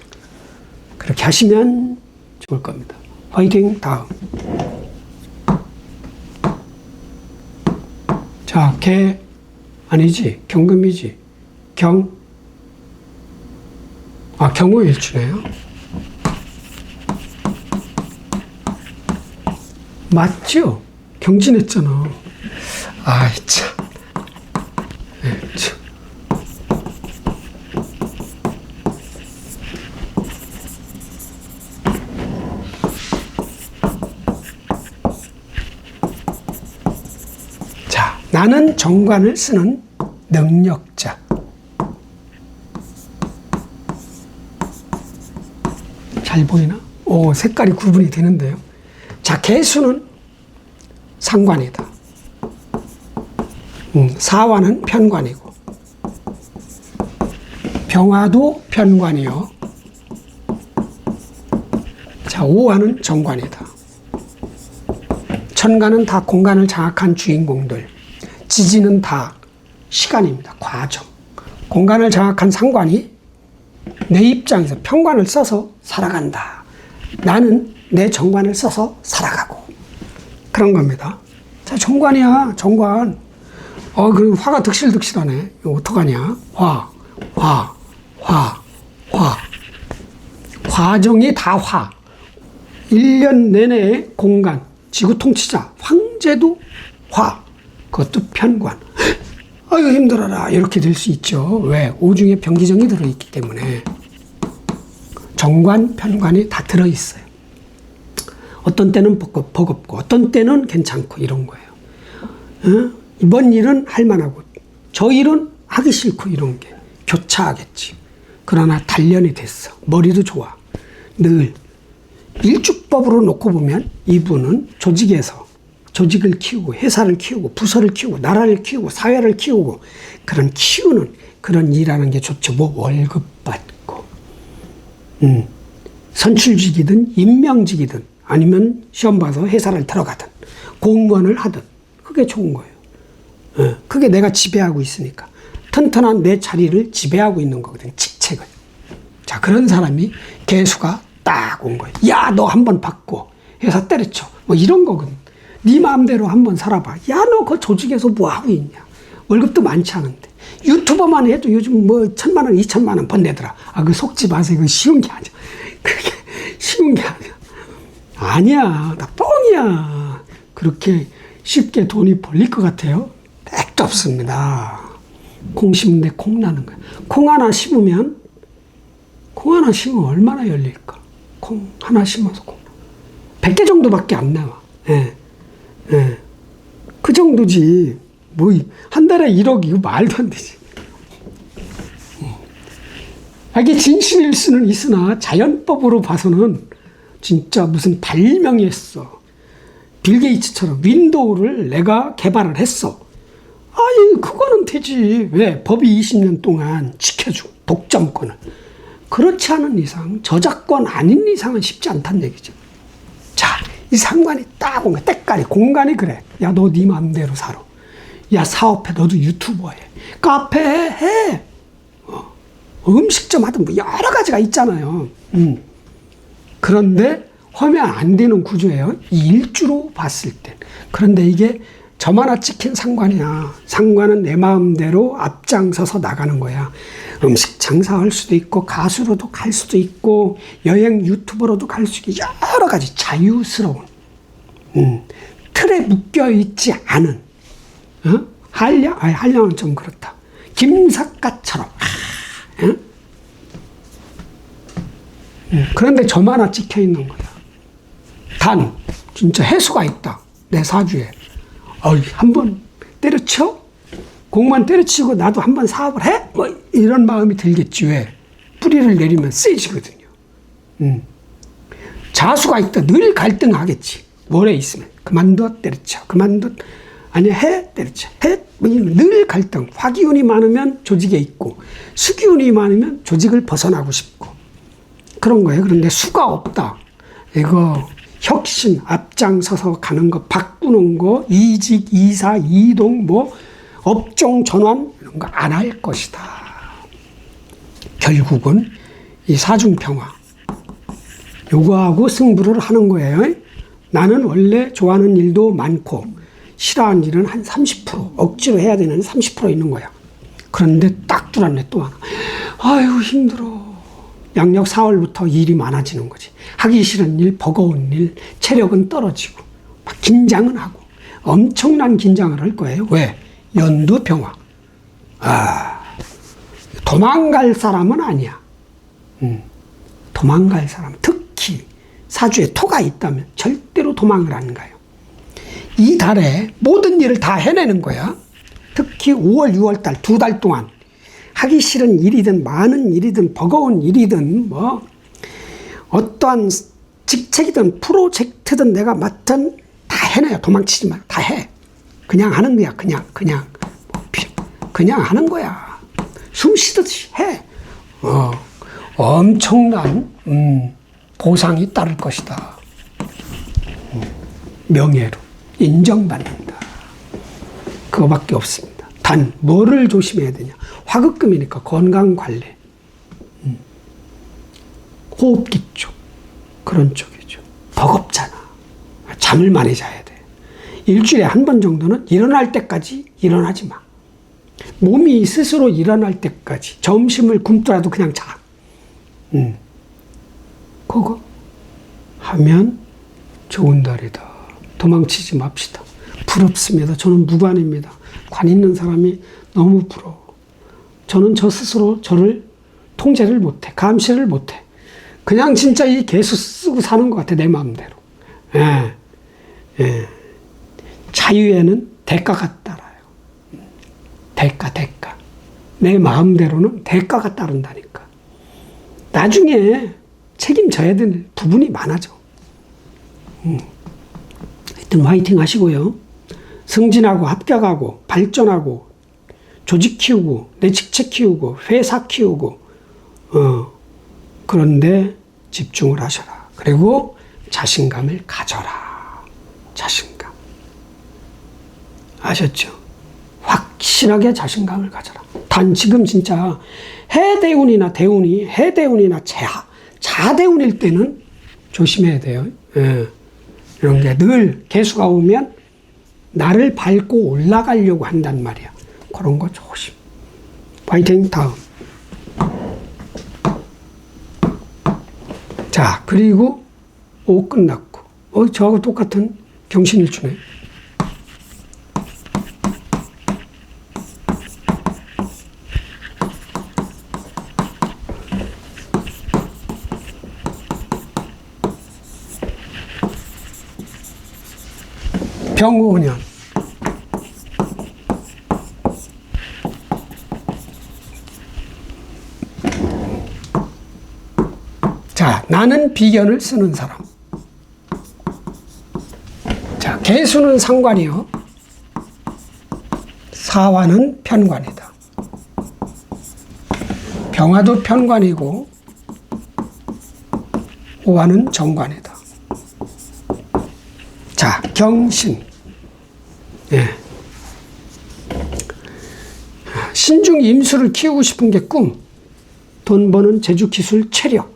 그렇게 하시면 좋을 겁니다. 화이팅. 다음. 자, 개 아니지. 경금이지. 경호일주네요. 맞죠? 경진했잖아. 아이 참. 네, 참. 자, 나는 정관을 쓰는 능력자. 잘 보이나? 오, 색깔이 구분이 되는데요. 자, 개수는 상관이다. 사화는 편관이고, 병화도 편관이요. 자, 오화는 정관이다. 천간은 다 공간을 장악한 주인공들. 지지는 다 시간입니다. 과정. 공간을 장악한 상관이 내 입장에서 편관을 써서 살아간다. 나는 내 정관을 써서 살아가고. 그런 겁니다. 자, 정관이야, 정관. 그 화가 득실득실하네. 이거 어떡하냐? 과정이 다 화. 1년 내내 공간, 지구 통치자, 황제도 화. 그것도 편관. 아유, 힘들어라. 이렇게 될 수 있죠. 왜? 오중에 병기정이 들어있기 때문에. 정관, 편관이 다 들어있어요. 어떤 때는 버겁고, 어떤 때는 괜찮고, 이런 거예요. 이번 일은 할 만하고, 저 일은 하기 싫고, 이런 게 교차하겠지. 그러나 단련이 됐어. 머리도 좋아. 늘. 일주법으로 놓고 보면 이분은 조직에서 조직을 키우고, 회사를 키우고, 부서를 키우고, 나라를 키우고, 사회를 키우고, 그런 키우는 그런 일하는 게 좋죠. 뭐 월급 받고, 선출직이든 임명직이든 아니면 시험 봐서 회사를 들어가든 공무원을 하든 그게 좋은 거예요. 그게 내가 지배하고 있으니까. 튼튼한 내 자리를 지배하고 있는 거거든, 직책을. 자, 그런 사람이 개수가 딱 온 거예요. 야, 너 한번 받고 회사 때려쳐. 뭐 이런 거거든. 네 마음대로 한번 살아봐. 야, 너 그 조직에서 뭐 하고 있냐. 월급도 많지 않은데. 유튜버만 해도 요즘 뭐 1,000만 원, 2,000만 원 번내더라. 그 속지 마세요. 그거 쉬운 게 아니야. 그게 쉬운 게 아니야. 아니야. 나 뻥이야. 그렇게 쉽게 돈이 벌릴 것 같아요? 택도 없습니다. 콩 심는데 콩 나는 거야. 콩 하나 심으면 얼마나 열릴까? 콩 하나 심어서 콩. 100개 정도밖에 안 나와. 그 정도지. 뭐, 한 달에 1억, 이거 말도 안 되지. 이게 진실일 수는 있으나, 자연법으로 봐서는 진짜 무슨 발명이 했어. 빌 게이츠처럼 윈도우를 내가 개발을 했어. 그거는 되지. 왜? 법이 20년 동안 지켜주고, 독점권을. 그렇지 않은 이상, 저작권 아닌 이상은 쉽지 않다는 얘기죠. 자, 이 상관이 딱 온 거야. 때깔이, 공간이 그래. 야, 너 네 마음대로 살아. 야, 사업해. 너도 유튜버 해. 카페 해. 음식점 하든 뭐 여러 가지가 있잖아요. 그런데 하면 안 되는 구조예요. 일주로 봤을 때. 그런데 이게 점 하나 찍힌 상관이야. 상관은 내 마음대로 앞장서서 나가는 거야. 음식 장사할 수도 있고, 가수로도 갈 수도 있고, 여행 유튜버로도 갈 수 있고, 여러 가지 자유스러운, 틀에 묶여있지 않은, 한량은 좀 그렇다. 김삿갓처럼, 그런데 점 하나 찍혀 있는 거야. 단, 진짜 해수가 있다. 내 사주에. 한번 때려쳐? 공만 때려치고 나도 한번 사업을 해? 뭐 이런 마음이 들겠지. 왜? 뿌리를 내리면 세지거든요. 자수가 있다. 늘 갈등하겠지. 모래 있으면. 그만둬 때려쳐. 그만둬. 아니야 해? 때려쳐. 해? 늘 갈등. 화기운이 많으면 조직에 있고 수기운이 많으면 조직을 벗어나고 싶고 그런 거예요. 그런데 수가 없다. 이거 혁신, 앞장서서 가는 거, 바꾸는 거, 이직, 이사, 이동, 뭐 업종 전환 이런 거 안 할 것이다. 결국은 이 사중평화 요거하고 승부를 하는 거예요. 나는 원래 좋아하는 일도 많고 싫어하는 일은 한 30%, 억지로 해야 되는 30% 있는 거야. 그런데 딱 들어왔네 또 하나. 아유 힘들어. 양력 4월부터 일이 많아지는 거지. 하기 싫은 일, 버거운 일, 체력은 떨어지고 막 긴장은 하고 엄청난 긴장을 할 거예요. 왜? 연두평화. 도망갈 사람은 아니야. 도망갈 사람, 특히 사주에 토가 있다면 절대로 도망을 안 가요. 이 달에 모든 일을 다 해내는 거야. 특히 5월, 6월 달, 2달 동안 하기 싫은 일이든 많은 일이든 버거운 일이든 뭐 어떠한 직책이든 프로젝트든 내가 맡은 다 해내요. 도망치지 말고 다 해. 그냥 하는 거야. 그냥 하는 거야. 숨 쉬듯이 해. 엄청난 보상이 따를 것이다. 명예로 인정받는다. 그거밖에 없습니다. 단 뭐를 조심해야 되냐. 화급금이니까 건강관리. 호흡기 쪽. 그런 쪽이죠. 버겁잖아. 잠을 많이 자야 돼. 일주일에 한 번 정도는 일어날 때까지 일어나지 마. 몸이 스스로 일어날 때까지 점심을 굶더라도 그냥 자. 그거 하면 좋은 달이다. 도망치지 맙시다. 부럽습니다. 저는 무관입니다. 관 있는 사람이 너무 부러워. 저는 저 스스로 저를 통제를 못해. 감시를 못해. 그냥 진짜 이 개수 쓰고 사는 것 같아. 내 마음대로. 자유에는 대가가 따라요. 대가. 내 마음대로는 대가가 따른다니까. 나중에 책임져야 되는 부분이 많아져. 하여튼 화이팅 하시고요. 승진하고 합격하고 발전하고 조직 키우고 내 직책 키우고 회사 키우고 그런데 집중을 하셔라. 그리고 자신감을 가져라. 자신감. 아셨죠? 확실하게 자신감을 가져라. 단 지금 진짜 해대운이나 대운이 해대운이나 자대운일 때는 조심해야 돼요. 이런 게 늘 개수가 오면 나를 밟고 올라가려고 한단 말이야. 그런 거 조심. 파이팅. 다음. 자, 그리고 끝났고. 저하고 똑같은 경신일주네. 병오년. 자, 나는 비견을 쓰는 사람. 자, 개수는 상관이요. 사화는 편관이다. 병화도 편관이고 오화는 정관이다. 자, 경신. 신중 임수를 키우고 싶은 게 꿈. 돈 버는 재주, 기술, 체력.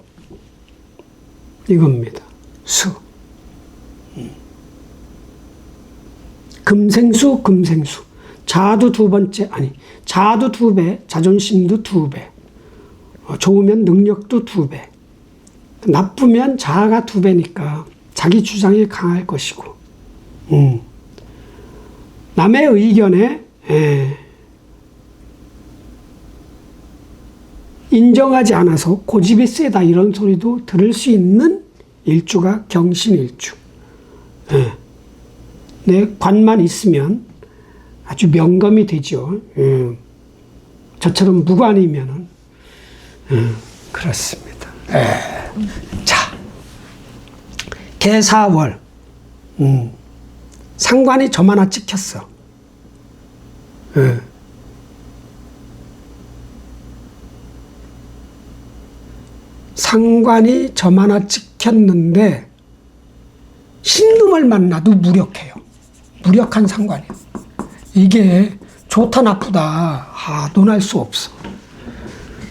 이겁니다. 수. 금생수. 자아도 자아도 2배, 자존심도 2배. 좋으면 능력도 2배. 나쁘면 자아가 2배니까 자기 주장이 강할 것이고, 남의 의견에 인정하지 않아서 고집이 세다 이런 소리도 들을 수 있는 일주가 경신일주. 예. 내 관만 있으면 아주 명검이 되죠. 예. 저처럼 무관이면은 그렇습니다. 예. 자, 개사월. 상관이 점 하나 찍혔어. 예. 상관이 점 하나 찍혔는데 신금을 만나도 무력해요. 무력한 상관이에요. 이게 좋다 나쁘다 논할 수 없어.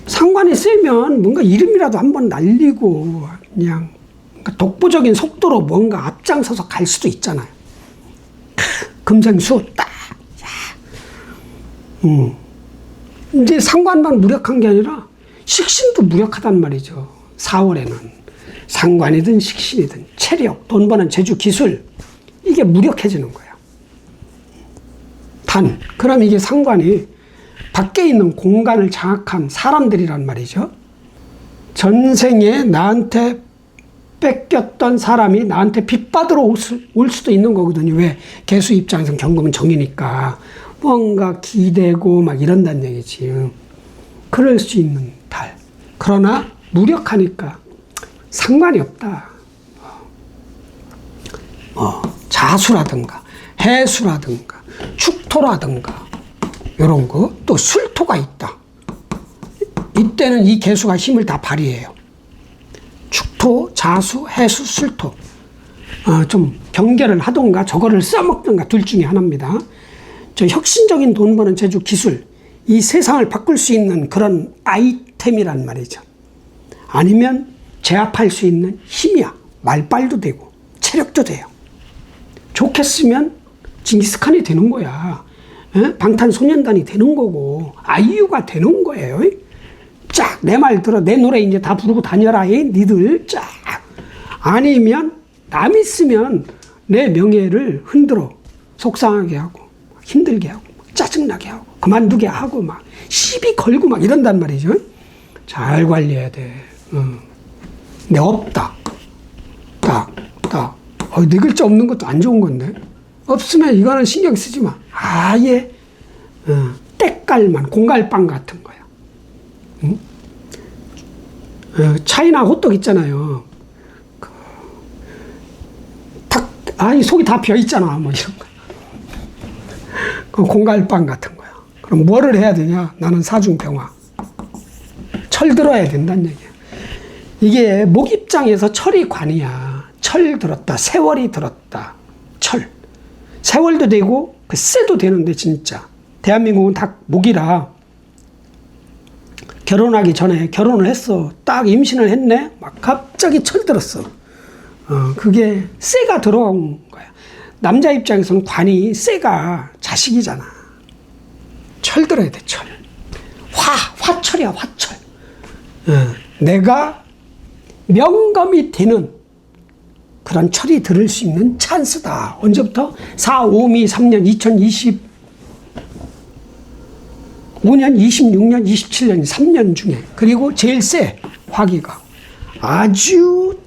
상관이 세면 뭔가 이름이라도 한번 날리고 그냥 독보적인 속도로 뭔가 앞장서서 갈 수도 있잖아요. 금생수 딱. 이제 상관만 무력한 게 아니라 식신도 무력하단 말이죠. 4월에는 상관이든 식신이든 체력, 돈 버는 재주, 기술 이게 무력해지는 거예요. 단, 그럼 이게 상관이 밖에 있는 공간을 장악한 사람들이란 말이죠. 전생에 나한테 뺏겼던 사람이 나한테 빚받으러 올 수도 있는 거거든요. 왜? 개수 입장에서는 경금은 정이니까 뭔가 기대고 막 이런다는 얘기지. 그럴 수 있는 달. 그러나 무력하니까 상관이 없다. 자수라든가 해수라든가 축토라든가 이런 거. 또 술토가 있다. 이때는 이 개수가 힘을 다 발휘해요. 축토, 자수, 해수, 술토. 좀 경계를 하던가 저거를 써먹던가 둘 중에 하나입니다. 저 혁신적인 돈 버는 재주, 기술, 이 세상을 바꿀 수 있는 그런 아이템이란 말이죠. 아니면 제압할 수 있는 힘이야. 말빨도 되고 체력도 돼요. 좋게 쓰면 징기스칸이 되는 거야. 방탄소년단이 되는 거고 아이유가 되는 거예요. 쫙 내 말 들어. 내 노래 이제 다 부르고 다녀라. 니들 쫙. 아니면 남 있으면 내 명예를 흔들어 속상하게 하고 힘들게 하고 짜증나게 하고 그만두게 하고 막 시비 걸고 막 이런단 말이죠. 잘 관리해야 돼. 근데 없다. 딱. 네 글자 없는 것도 안 좋은 건데. 없으면 이거는 신경 쓰지 마. 아예 때깔만 공갈빵 같은 거야. 차이나 호떡 있잖아요. 이 속이 다 비어 있잖아. 뭐 이런 거. 그 공갈빵 같은 거야. 그럼 뭐를 해야 되냐? 나는 사중병화. 철 들어야 된다는 얘기야. 이게 목 입장에서 철이 관이야. 철 들었다. 세월이 들었다. 철. 세월도 되고 그 쇠도 되는데 진짜. 대한민국은 다 목이라 결혼하기 전에 결혼을 했어. 딱 임신을 했네. 막 갑자기 철 들었어. 그게 쇠가 들어온 거야. 남자 입장에서는 관이 쇠가 자식이잖아. 철 들어야 돼, 철. 화철이야, 화철. 내가 명검이 되는 그런 철이 들을 수 있는 찬스다. 언제부터? 4, 5, 2, 3년, 2025년, 26년, 27년, 3년 중에. 그리고 제일 세, 화기가. 아주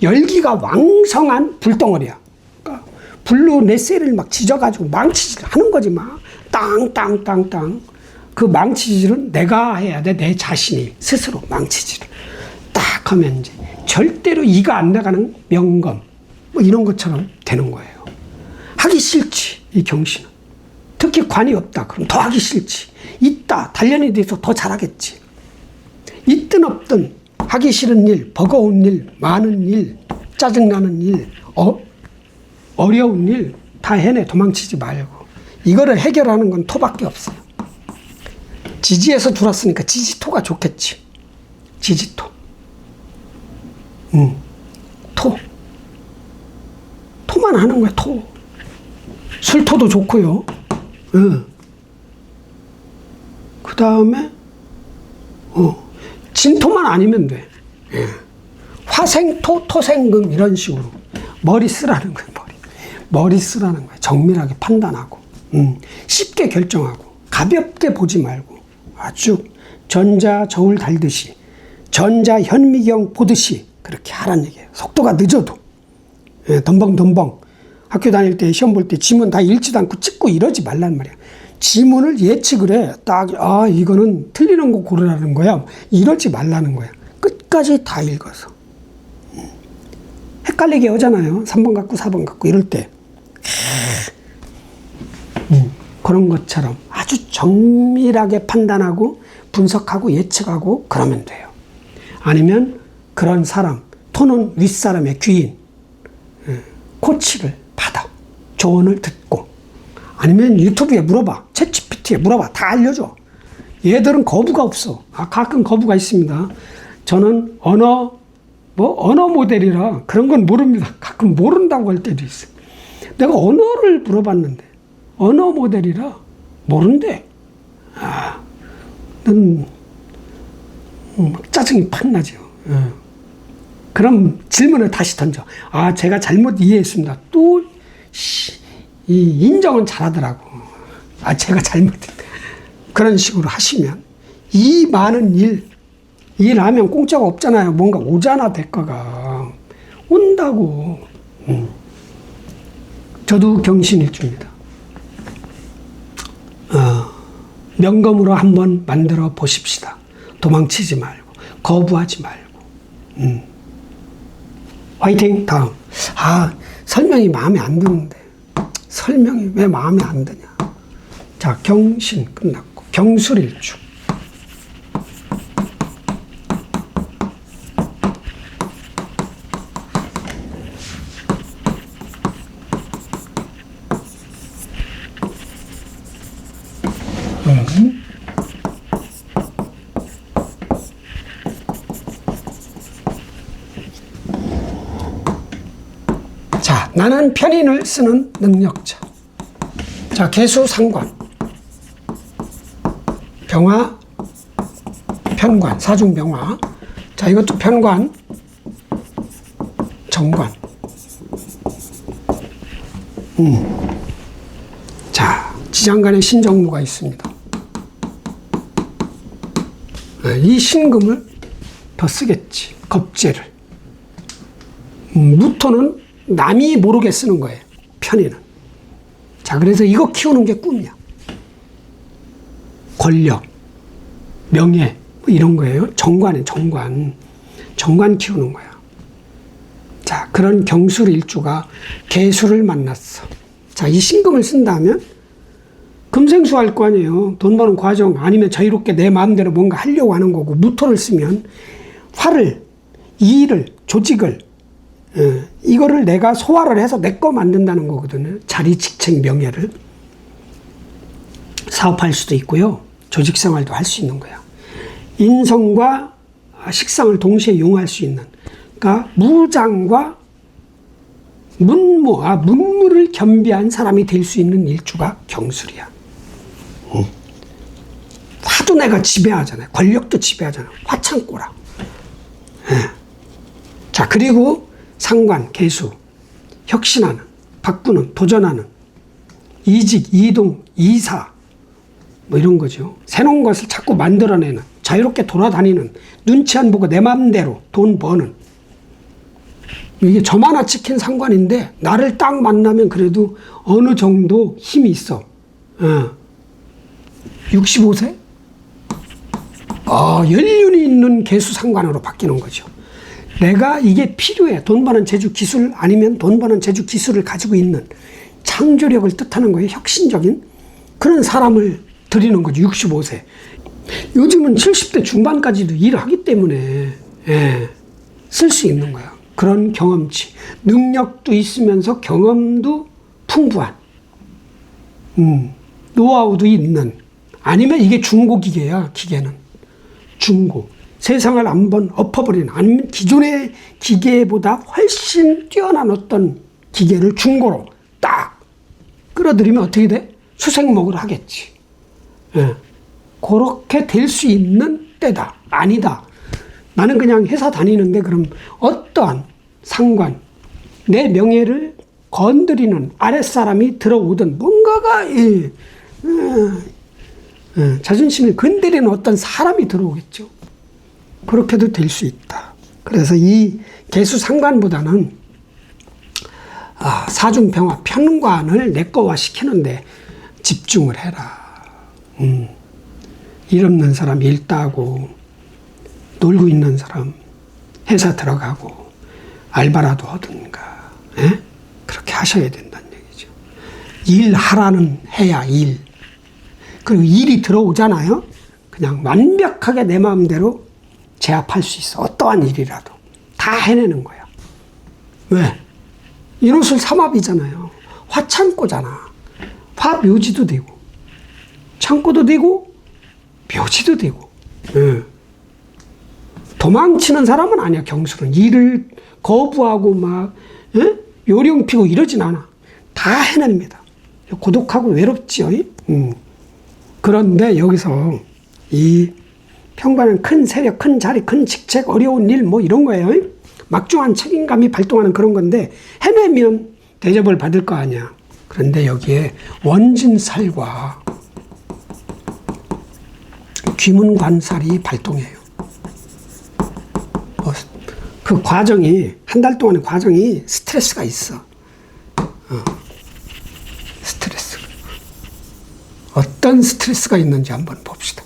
열기가 왕성한 불덩어리야. 그러니까 불로 내 쇠를 막 지져가지고 망치질 하는 거지 막. 땅. 그 망치질은 내가 해야 돼. 내 자신이 스스로 망치질을. 딱 하면 이제 절대로 이가 안 나가는 명검. 뭐 이런 것처럼 되는 거예요. 하기 싫지, 이 경신은. 특히 관이 없다. 그럼 더 하기 싫지. 있다. 단련이 돼서 더 잘하겠지. 있든 없든 하기 싫은 일, 버거운 일, 많은 일, 짜증나는 일, 어려운 일 다 해내. 도망치지 말고. 이거를 해결하는 건 토밖에 없어요. 지지에서 들었으니까 지지토가 좋겠지. 지지토. 토. 토만 하는 거야, 토. 술토도 좋고요. 그 다음에, 진토만 아니면 돼. 화생토, 토생금 이런 식으로. 머리 쓰라는 거야, 머리 쓰라는 거야. 정밀하게 판단하고, 쉽게 결정하고, 가볍게 보지 말고, 아주 전자 저울 달듯이, 전자 현미경 보듯이 그렇게 하라는 얘기예요. 속도가 늦어도. 예, 덤벙덤벙. 학교 다닐 때 시험 볼 때 지문 다 읽지도 않고 찍고 이러지 말란 말이야. 지문을 예측을 해. 딱, 이거는 틀리는 거 고르라는 거야. 이러지 말라는 거야. 끝까지 다 읽어서. 헷갈리게 하잖아요. 3번 같고 4번 같고 이럴 때. 그런 것처럼 아주 정밀하게 판단하고 분석하고 예측하고 그러면 돼요. 아니면 그런 사람, 토는 윗사람의 귀인, 코치를 받아. 조언을 듣고. 아니면 유튜브에 물어봐. 챗GPT에 물어봐. 다 알려줘. 얘들은 거부가 없어. 가끔 거부가 있습니다. 저는 언어 모델이라 그런 건 모릅니다. 가끔 모른다고 할 때도 있어. 내가 언어를 물어봤는데, 언어 모델이라 모른대. 짜증이 팍 나죠. 그럼 질문을 다시 던져. 제가 잘못 이해했습니다. 또, 이 인정은 잘하더라고. 제가 잘못했다. 그런 식으로 하시면, 이 많은 일하면 공짜가 없잖아요. 뭔가 오잖아, 대가가. 온다고. 저도 경신일주입니다. 명검으로 한번 만들어 보십시다. 도망치지 말고, 거부하지 말고. 화이팅! 다음. 설명이 마음에 안 드는데. 설명이 왜 마음에 안 드냐. 자, 경신 끝났고, 경술일주. 자, 나는 편인을 쓰는 능력자. 자, 개수 상관. 병화, 편관, 사중병화. 자, 이것도 편관, 정관. 자, 지장간에 신정무가 있습니다. 이 신금을 더 쓰겠지. 겁재를. 무토는 남이 모르게 쓰는 거예요. 편의는. 자, 그래서 이거 키우는 게 꿈이야. 권력, 명예, 뭐 이런 거예요. 정관 키우는 거야. 자, 그런 경술일주가 개수를 만났어. 자, 이 신금을 쓴다면 금생수 할 거 아니에요. 돈 버는 과정 아니면 자유롭게 내 마음대로 뭔가 하려고 하는 거고, 무토를 쓰면 화를, 이의를, 조직을, 이거를 내가 소화를 해서 내 거 만든다는 거거든요. 자리, 직책, 명예를. 사업할 수도 있고요. 조직 생활도 할 수 있는 거야. 인성과 식상을 동시에 이용할 수 있는. 그러니까 무장과 문무를 겸비한 사람이 될 수 있는 일주가 경술이야. 화도 내가 지배하잖아요. 권력도 지배하잖아요. 화창꼬라. 자, 그리고 상관, 개수, 혁신하는, 바꾸는, 도전하는, 이직, 이동, 이사, 뭐 이런 거죠. 새로운 것을 자꾸 만들어내는, 자유롭게 돌아다니는, 눈치 안 보고 내 마음대로 돈 버는. 이게 점 하나 찍힌 상관인데 나를 딱 만나면 그래도 어느 정도 힘이 있어. 65세? 연륜이 있는 개수 상관으로 바뀌는 거죠. 내가 이게 필요해. 돈 버는 재주 기술 아니면 돈 버는 재주 기술을 가지고 있는 창조력을 뜻하는 거예요. 혁신적인 그런 사람을 드리는 거죠. 65세. 요즘은 70대 중반까지도 일을 하기 때문에 쓸 수 있는 거야. 그런 경험치. 능력도 있으면서 경험도 풍부한 노하우도 있는, 아니면 이게 중고기계야. 기계는 중고. 세상을 한번 엎어버리는, 아니면 기존의 기계보다 훨씬 뛰어난 어떤 기계를 중고로 딱 끌어들이면 어떻게 돼? 수생목을 하겠지. 그렇게 될 수 있는 때다. 아니다. 나는 그냥 회사 다니는데 그럼 어떠한 상관, 내 명예를 건드리는 아랫사람이 들어오든 뭔가가 자존심을 건드리는 어떤 사람이 들어오겠죠. 그렇게도 될 수 있다. 그래서 이 개수상관보다는 사중평화 편관을 내꺼화시키는데 집중을 해라. 일 없는 사람 일 따고, 놀고 있는 사람 회사 들어가고 알바라도 하든가, 그렇게 하셔야 된다는 얘기죠. 일하라는 해야 일. 그리고 일이 들어오잖아요. 그냥 완벽하게 내 마음대로 제압할 수 있어. 어떠한 일이라도 다 해내는 거야. 왜? 인호술 삼합이잖아요. 화창고잖아. 화묘지도 되고 창고도 되고 묘지도 되고. 도망치는 사람은 아니야. 경술은 일을 거부하고 막 요령 피고 이러진 않아. 다 해냅니다. 고독하고 외롭지요. 그런데 여기서 이 평관은 큰 세력, 큰 자리, 큰 직책, 어려운 일 뭐 이런 거예요. 막중한 책임감이 발동하는 그런 건데 해내면 대접을 받을 거 아니야. 그런데 여기에 원진살과 귀문관살이 발동해요. 그 과정이, 한 달 동안의 과정이 스트레스가 있어. 스트레스. 어떤 스트레스가 있는지 한번 봅시다.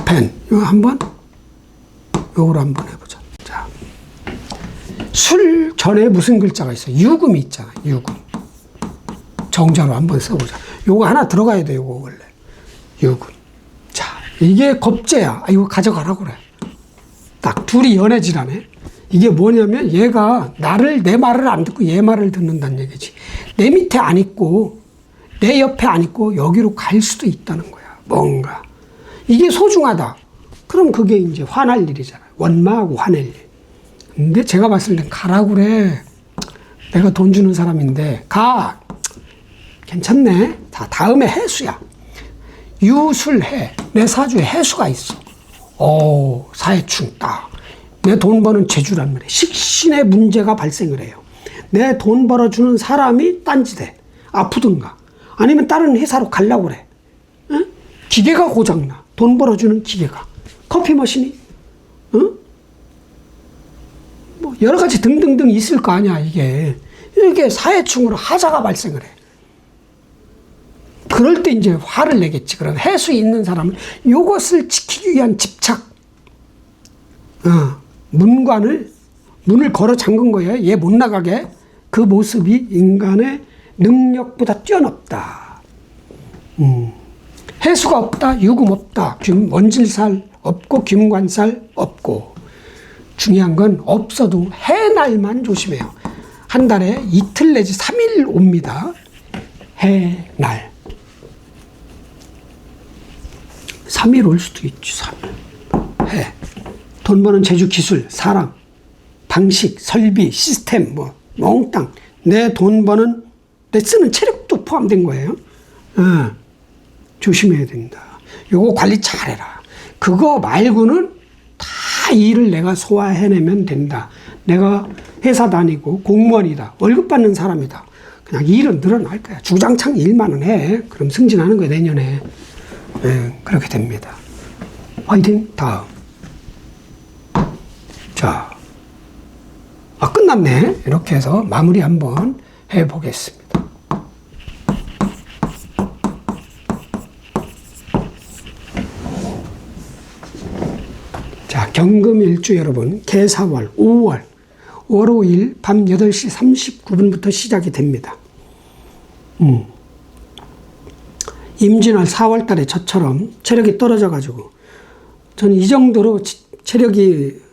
펜, 이거 요거로 한번 해보자. 자, 술 전에 무슨 글자가 있어? 유금이 있잖아. 유금. 정자로 한번 써보자. 요거 하나 들어가야 돼. 요거 원래 유금. 자, 이게 겁재야. 이거 가져가라고 그래. 딱 둘이 연애질하네. 이게 뭐냐면 얘가 내 말을 안 듣고 얘 말을 듣는다는 얘기지. 내 밑에 안 있고 내 옆에 안 있고 여기로 갈 수도 있다는 거야. 뭔가 이게 소중하다. 그럼 그게 이제 화날 일이잖아요. 원망하고 화낼 일. 근데 제가 봤을 땐 가라고 그래. 내가 돈 주는 사람인데 가. 괜찮네. 자, 다음에 해수야. 유술해. 내 사주에 해수가 있어. 사해충 딱. 내 돈 버는 재주란 말이에요. 식신의 문제가 발생을 해요. 내 돈 벌어주는 사람이 딴지대. 아프든가. 아니면 다른 회사로 가려고 그래. 응? 기계가 고장나. 돈 벌어주는 기계가. 커피 머신이. 응? 뭐 여러 가지 등등등 있을 거 아니야, 이게. 이게 사해충으로 하자가 발생을 해. 그럴 때 이제 화를 내겠지. 그럼 해수 있는 사람은 이것을 지키기 위한 집착. 문을 걸어 잠근 거예요. 얘 못 나가게. 그 모습이 인간의 능력보다 뛰어넘다. 해수가 없다. 유금 없다. 원질살 없고 귀문관살 없고. 중요한 건 없어도 해날만 조심해요. 한 달에 이틀 내지 3일 옵니다. 해날. 3일 올 수도 있지. 3일. 해. 돈 버는 재주, 기술, 사람, 방식, 설비, 시스템, 몽땅. 내 돈 버는, 내 쓰는 체력도 포함된 거예요. 조심해야 된다. 요거 관리 잘해라. 그거 말고는 다 일을 내가 소화해내면 된다. 내가 회사 다니고 공무원이다. 월급 받는 사람이다. 그냥 일은 늘어날 거야. 주장창 일만은 해. 그럼 승진하는 거야, 내년에. 그렇게 됩니다. 화이팅! 다음. 자, 끝났네. 이렇게 해서 마무리 한번 해보겠습니다. 자, 경금일주 여러분, 개사월 5월 5일 밤 8시 39분부터 시작이 됩니다. 임진월 4월 달에 저처럼 체력이 떨어져가지고, 저는 이 정도로 체력이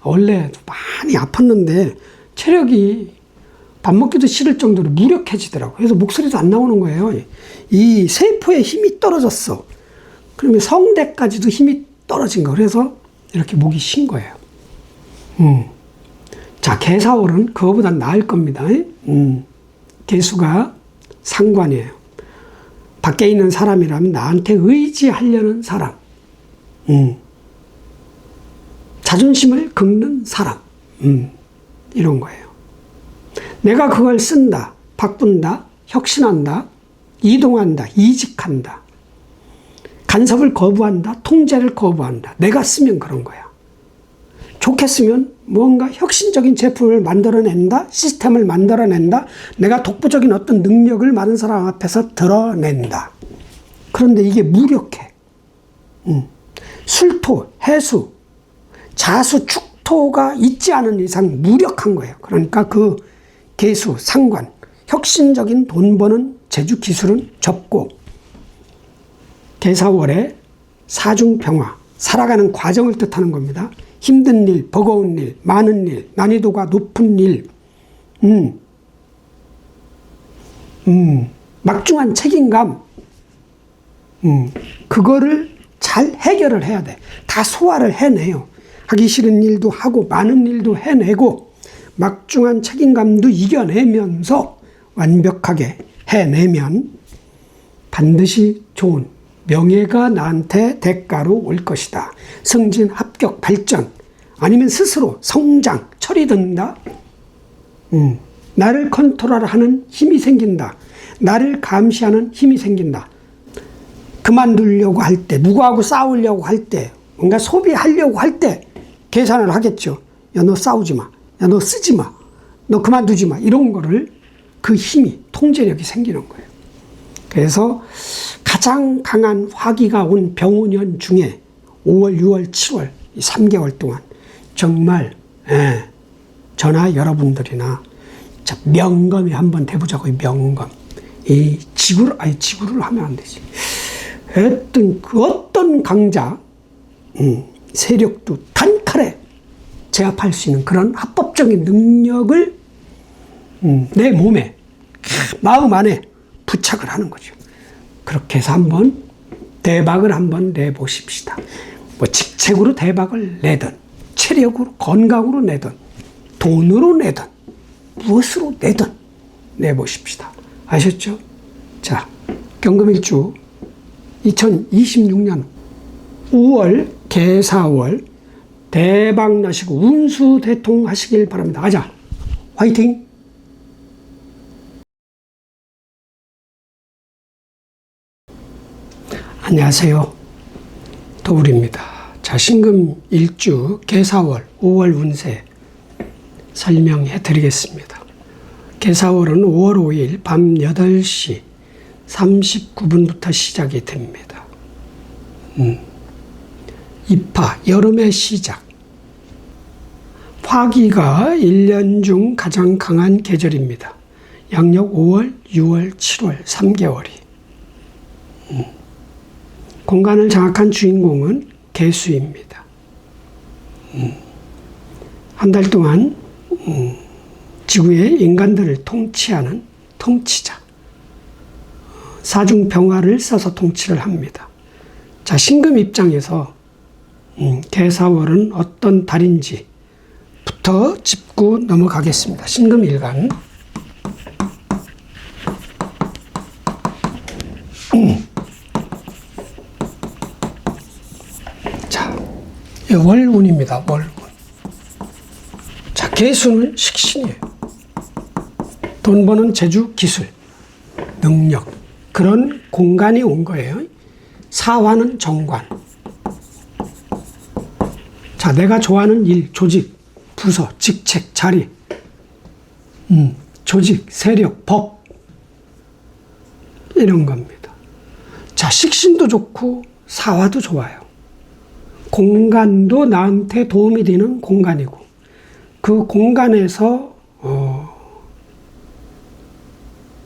원래 많이 아팠는데, 체력이 밥 먹기도 싫을 정도로 무력해지더라고요. 그래서 목소리도 안 나오는 거예요. 이 세포에 힘이 떨어졌어. 그러면 성대까지도 힘이 떨어진 거. 그래서 이렇게 목이 쉰 거예요. 자, 개사월은 그거보다 나을 겁니다. 개수가 상관이에요. 밖에 있는 사람이라면 나한테 의지하려는 사람. 자존심을 긁는 사람. 이런 거예요. 내가 그걸 쓴다, 바꾼다, 혁신한다. 이동한다, 이직한다, 간섭을 거부한다, 통제를 거부한다. 내가 쓰면 그런 거야. 좋게 쓰면 뭔가 혁신적인 제품을 만들어낸다, 시스템을 만들어낸다, 내가 독보적인 어떤 능력을 많은 사람 앞에서 드러낸다. 그런데 이게 무력해. 술토, 해수, 자수, 축토가 있지 않은 이상 무력한 거예요. 그러니까 그 계수, 상관, 혁신적인 돈 버는 재주 기술은 접고, 계사월의 사중평화, 살아가는 과정을 뜻하는 겁니다. 힘든 일, 버거운 일, 많은 일, 난이도가 높은 일, 막중한 책임감, 그거를 잘 해결을 해야 돼. 다 소화를 해내요. 하기 싫은 일도 하고 많은 일도 해내고 막중한 책임감도 이겨내면서 완벽하게 해내면 반드시 좋은 명예가 나한테 대가로 올 것이다. 승진, 합격, 발전, 아니면 스스로 성장, 철이 든다. 나를 컨트롤하는 힘이 생긴다. 나를 감시하는 힘이 생긴다. 그만두려고 할 때, 누구하고 싸우려고 할 때, 뭔가 소비하려고 할 때 계산을 하겠죠. 야, 너 싸우지 마. 야, 너 쓰지 마. 너 그만두지 마. 이런 거를 그 힘이, 통제력이 생기는 거예요. 그래서 가장 강한 화기가 온 병원년 중에 5월, 6월, 7월 이 3개월 동안 정말 저나 여러분들이나 명검에 한번 대보자고요. 명검. 이 지구를 하면 안 되지. 어떤 강자 세력도 단칼에 제압할 수 있는 그런 합법적인 능력을 내 몸에, 마음 안에 부착을 하는 거죠. 그렇게 해서 한번 대박을 한번 내보십시다. 뭐 직책으로 대박을 내든, 체력으로, 건강으로 내든, 돈으로 내든, 무엇으로 내든 내보십시다. 아셨죠? 자, 경금일주 2026년 5월 개사월 대박 나시고 운수대통 하시길 바랍니다. 가자. 화이팅! 안녕하세요. 도울입니다. 자, 신금 일주 개사월 5월 운세 설명해 드리겠습니다. 개사월은 5월 5일 밤 8시 39분부터 시작이 됩니다. 입하, 여름의 시작. 화기가 1년 중 가장 강한 계절입니다. 양력 5월, 6월, 7월 3개월이. 공간을 장악한 주인공은 개수입니다. 한 달 동안 지구의 인간들을 통치하는 통치자. 사중평화를 써서 통치를 합니다. 자, 신금 입장에서 개사월은 어떤 달인지부터 짚고 넘어가겠습니다. 신금 일간. 자, 월운입니다. 월운. 자, 개수는 식신이에요. 돈 버는 재주, 기술, 능력, 그런 공간이 온 거예요. 사화는 정관. 자, 내가 좋아하는 일, 조직, 부서, 직책, 자리, 조직, 세력, 법, 이런 겁니다. 자, 식신도 좋고 사화도 좋아요. 공간도 나한테 도움이 되는 공간이고, 그 공간에서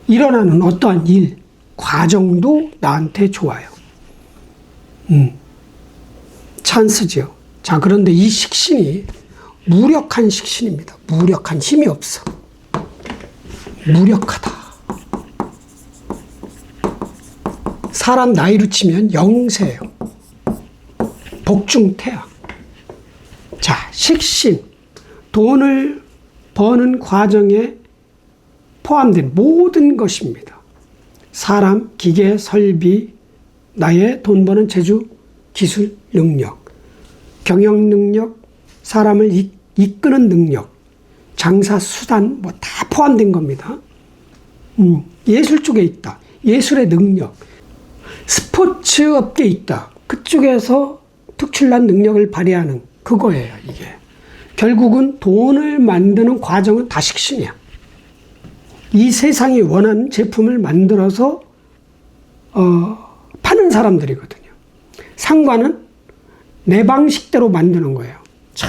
일어나는 어떠한 일, 과정도 나한테 좋아요. 찬스죠. 자, 그런데 이 식신이 무력한 식신입니다. 무력한, 힘이 없어. 무력하다. 사람 나이로 치면 영세예요. 복중태양. 자, 식신. 돈을 버는 과정에 포함된 모든 것입니다. 사람, 기계, 설비, 나의 돈 버는 재주, 기술, 능력, 경영 능력, 사람을 이끄는 능력, 장사, 수단, 뭐 다 포함된 겁니다. 예술 쪽에 있다. 예술의 능력, 스포츠 업계에 있다. 그쪽에서 특출난 능력을 발휘하는 그거예요, 이게. 결국은 돈을 만드는 과정은 다 식신이야. 이 세상이 원하는 제품을 만들어서 파는 사람들이거든요. 상관은 내 방식대로 만드는 거예요. 자,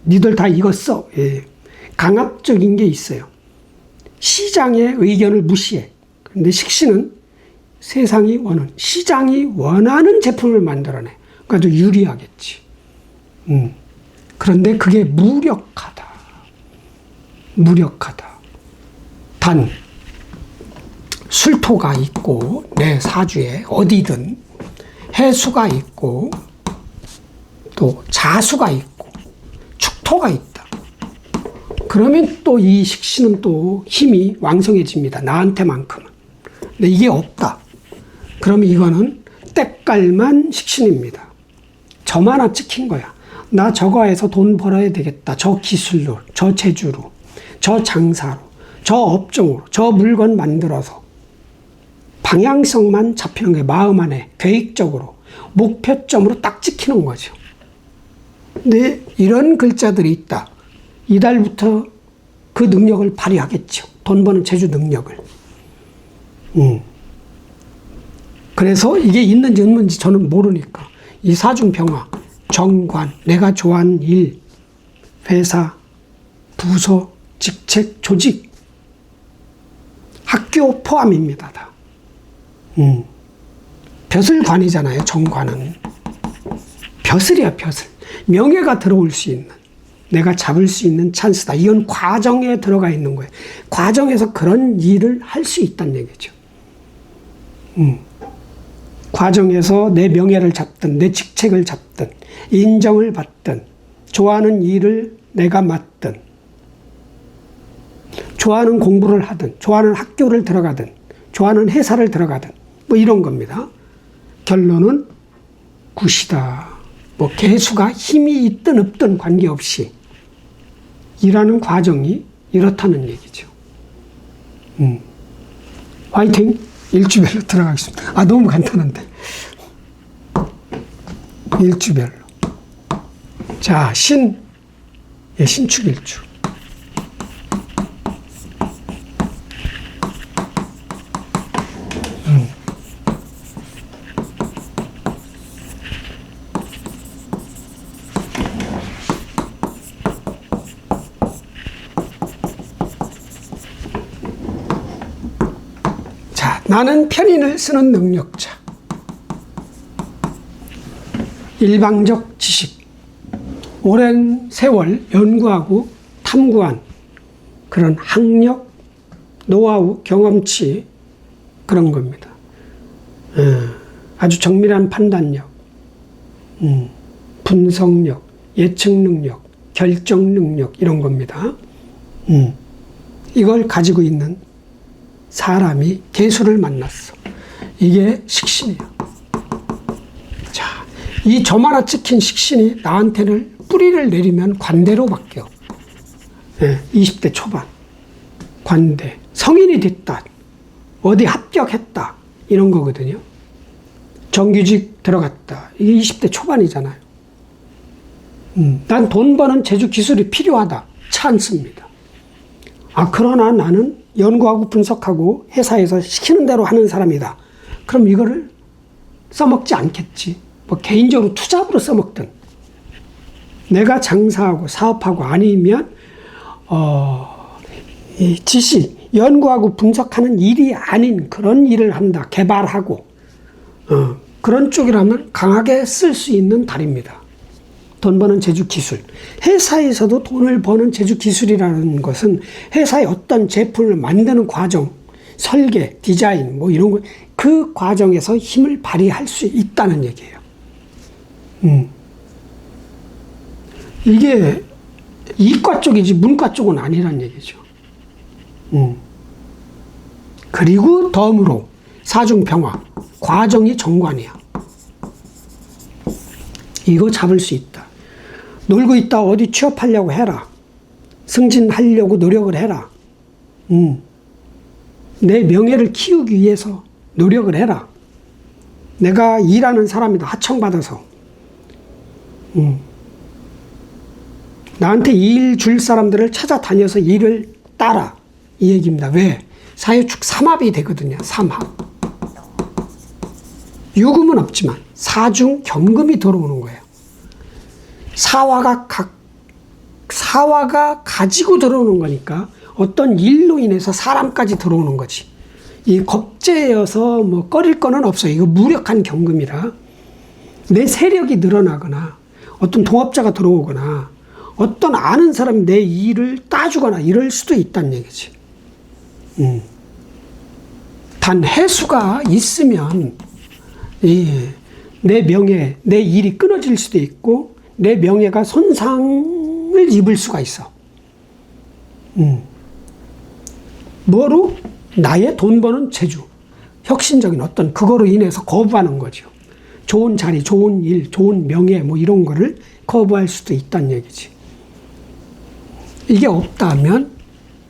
니들 다 이거 써. 예. 강압적인 게 있어요. 시장의 의견을 무시해. 그런데 식신은 세상이 원하는, 시장이 원하는 제품을 만들어내. 그러니까 더 유리하겠지. 그런데 그게 무력하다. 무력하다. 단, 술토가 있고, 내 사주에 어디든 해수가 있고, 또 자수가 있고, 축토가 있다. 그러면 또 이 식신은 또 힘이 왕성해집니다. 나한테만큼은. 근데 이게 없다. 그러면 이거는 때깔만 식신입니다. 점 하나 찍힌 거야. 나 저거 해서 돈 벌어야 되겠다. 저 기술로, 저 재주로, 저 장사로, 저 업종으로, 저 물건 만들어서 방향성만 잡히는 게 마음 안에 계획적으로 목표점으로 딱 찍히는 거죠. 근데 이런 글자들이 있다. 이달부터 그 능력을 발휘하겠죠. 돈 버는 재주 능력을. 그래서 이게 있는지 없는지 저는 모르니까 이 사중평화, 정관, 내가 좋아하는 일, 회사, 부서, 직책, 조직, 학교 포함입니다. 다. 벼슬관이잖아요. 정관은. 벼슬이야, 벼슬. 명예가 들어올 수 있는, 내가 잡을 수 있는 찬스다. 이건 과정에 들어가 있는 거예요. 과정에서 그런 일을 할 수 있다는 얘기죠. 과정에서 내 명예를 잡든, 내 직책을 잡든, 인정을 받든, 좋아하는 일을 내가 맡든, 좋아하는 공부를 하든, 좋아하는 학교를 들어가든, 좋아하는 회사를 들어가든, 뭐 이런 겁니다. 결론은 굿이다. 뭐 개수가 힘이 있든 없든 관계없이 일하는 과정이 이렇다는 얘기죠. 화이팅! 일주별로 들어가겠습니다. 아, 너무 간단한데. 일주별로. 자, 신축일주. 나는 편인을 쓰는 능력자. 일방적 지식. 오랜 세월 연구하고 탐구한 그런 학력, 노하우, 경험치 그런 겁니다. 아주 정밀한 판단력, 분석력, 예측 능력, 결정 능력 이런 겁니다. 이걸 가지고 있는 사람이 개수를 만났어. 이게 식신이야. 자, 이 점 하나 찍힌 식신이 나한테는 뿌리를 내리면 관대로 바뀌어. 20대 초반. 관대. 성인이 됐다. 어디 합격했다. 이런 거거든요. 정규직 들어갔다. 이게 20대 초반이잖아요. 난 돈 버는 재주 기술이 필요하다. 찬스입니다. 그러나 나는 연구하고 분석하고 회사에서 시키는 대로 하는 사람이다. 그럼 이거를 써먹지 않겠지. 뭐 개인적으로 투잡으로 써먹든, 내가 장사하고 사업하고 아니면 이 지식, 연구하고 분석하는 일이 아닌 그런 일을 한다. 개발하고 그런 쪽이라면 강하게 쓸 수 있는 달입니다. 돈 버는 재주 기술. 회사에서도 돈을 버는 재주 기술이라는 것은 회사의 어떤 제품을 만드는 과정, 설계, 디자인 뭐 이런 거, 그 과정에서 힘을 발휘할 수 있다는 얘기예요. 이게 이과 쪽이지 문과 쪽은 아니란 얘기죠. 그리고 덤으로 사중평화, 과정이 정관이야. 이거 잡을 수 있다. 놀고 있다 어디 취업하려고 해라. 승진하려고 노력을 해라. 내 명예를 키우기 위해서 노력을 해라. 내가 일하는 사람이다. 하청받아서. 나한테 일 줄 사람들을 찾아다녀서 일을 따라. 이 얘기입니다. 왜? 사유축 삼합이 되거든요. 삼합. 유금은 없지만 사중 경금이 들어오는 거예요. 사화가 가지고 들어오는 거니까 어떤 일로 인해서 사람까지 들어오는 거지. 이 겁재여서 뭐 꺼릴 거는 없어요. 이거 무력한 경금이라 내 세력이 늘어나거나 어떤 동업자가 들어오거나 어떤 아는 사람이 내 일을 따주거나 이럴 수도 있다는 얘기지. 단 해수가 있으면 내 명예, 내 일이 끊어질 수도 있고 내 명예가 손상을 입을 수가 있어. 뭐로? 나의 돈 버는 재주, 혁신적인 어떤 그거로 인해서 거부하는 거죠. 좋은 자리, 좋은 일, 좋은 명예 뭐 이런 거를 거부할 수도 있다는 얘기지. 이게 없다면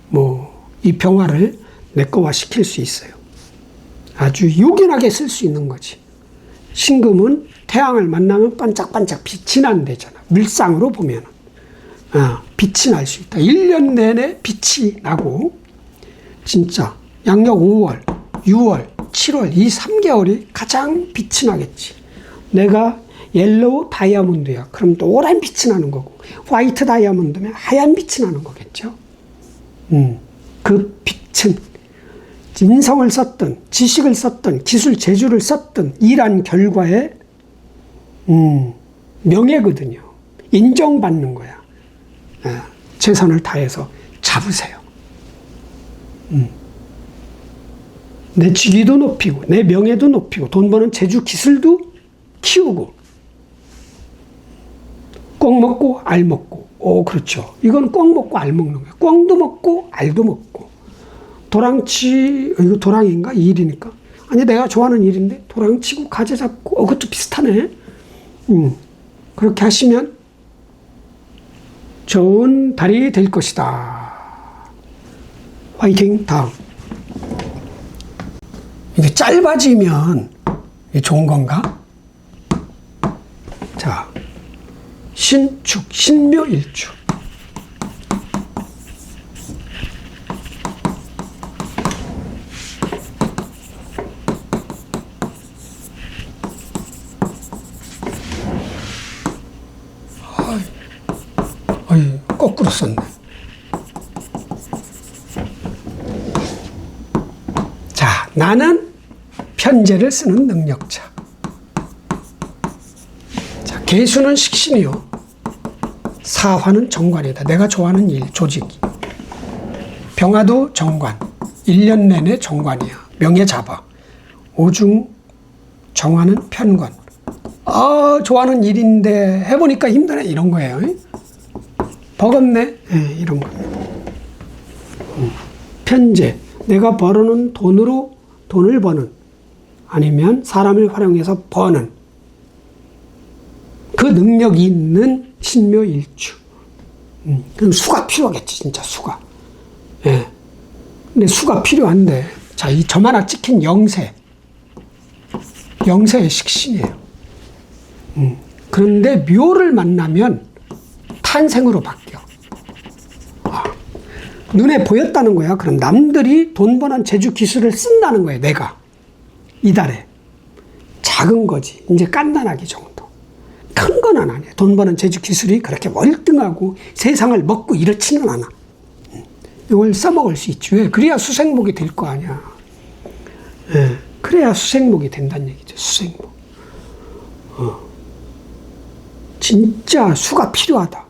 뭐 이 병화를 내꺼화 시킬 수 있어요. 아주 요긴하게 쓸 수 있는 거지. 신금은 태양을 만나면 반짝반짝 빛이 난대잖아. 물상으로 보면 빛이 날 수 있다. 1년 내내 빛이 나고 진짜 양력 5월, 6월, 7월 이 3개월이 가장 빛이 나겠지. 내가 옐로우 다이아몬드야. 그럼 노란 빛이 나는 거고 화이트 다이아몬드면 하얀 빛이 나는 거겠죠. 그 빛은 인성을 썼든 지식을 썼든 기술 재주를 썼든 일한 결과에 명예거든요. 인정받는 거야. 최선을 다해서 잡으세요. 내 직위도 높이고 내 명예도 높이고 돈 버는 재주 기술도 키우고 꽁 먹고 알 먹고. 그렇죠. 이건 꽁 먹고 알 먹는 거예요. 꽁도 먹고 알도 먹고. 도랑치, 이거 도랑인가? 이 일이니까. 아니, 내가 좋아하는 일인데 도랑치고 가재 잡고. 그것도 비슷하네. 그렇게 하시면 좋은 달이 될 것이다. 화이팅. 다음. 이게 짧아지면 좋은 건가? 자, 신축, 신묘일축. 거꾸로 썼네. 자, 나는 편제를 쓰는 능력자. 자, 계수는 식신이요. 사화는 정관이다. 내가 좋아하는 일, 조직. 병화도 정관. 1년 내내 정관이야. 명예 잡아. 오중 정화는 편관. 좋아하는 일인데 해보니까 힘드네. 이런 거예요. 버겁네. 이런 겁니다. 편제. 내가 벌어놓은 돈으로 돈을 버는. 아니면 사람을 활용해서 버는. 그 능력이 있는 신묘일주. 그럼 수가 필요하겠지, 진짜 수가. 근데 수가 필요한데, 자, 이 점 하나 찍힌 영세. 영세의 식신이에요. 그런데 묘를 만나면 탄생으로 바뀌어. 눈에 보였다는 거야. 그럼 남들이 돈 버는 재주 기술을 쓴다는 거예요, 내가. 이달에. 작은 거지. 이제 깐난하기 정도. 큰 건 아니야. 돈 버는 재주 기술이 그렇게 월등하고 세상을 먹고 이렇지는 않아. 이걸 써먹을 수 있지. 왜? 그래야 수생목이 될 거 아니야. 그래야 수생목이 된다는 얘기죠. 수생목. 진짜 수가 필요하다.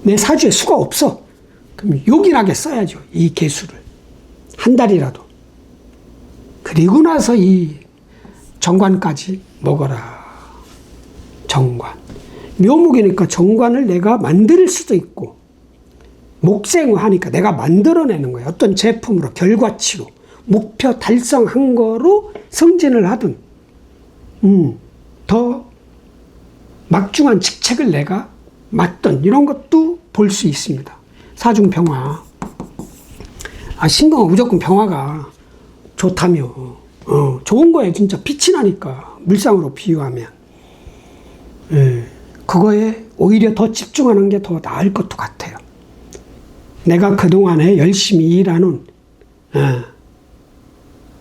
내 사주에 수가 없어. 그럼 요긴하게 써야죠. 이 개수를. 한 달이라도. 그리고 나서 이 정관까지 먹어라. 정관. 묘목이니까 정관을 내가 만들 수도 있고, 목생하니까 내가 만들어내는 거예요. 어떤 제품으로, 결과치로, 목표 달성한 거로 승진을 하든, 더 막중한 직책을 내가 맡든, 이런 것도 볼 수 있습니다. 사중병화. 신금은 무조건 병화가 좋다며. 좋은 거예요. 진짜 빛이 나니까. 물상으로 비유하면. 그거에 오히려 더 집중하는 게 더 나을 것도 같아요. 내가 그동안에 열심히 일하는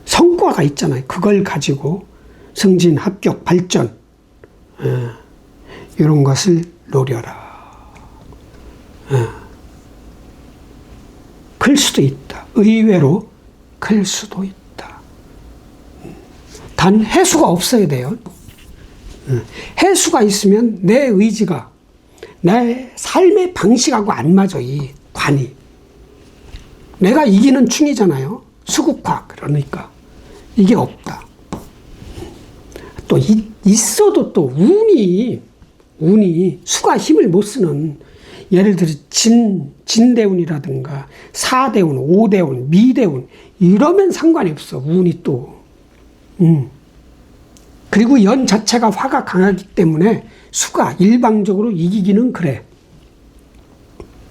성과가 있잖아요. 그걸 가지고 승진, 합격, 발전 이런 것을 노려라. 클 수도 있다. 의외로 클 수도 있다. 단 해수가 없어야 돼요. 해수가 있으면 내 의지가 내 삶의 방식하고 안 맞아. 이 관이. 내가 이기는 충이잖아요. 수국화. 그러니까 이게 없다. 또 있어도 또 운이 수가 힘을 못 쓰는, 예를 들어 진대운이라든가 사대운, 오대운, 미대운 이러면 상관이 없어. 운이 또. 그리고 연 자체가 화가 강하기 때문에 수가 일방적으로 이기기는 그래.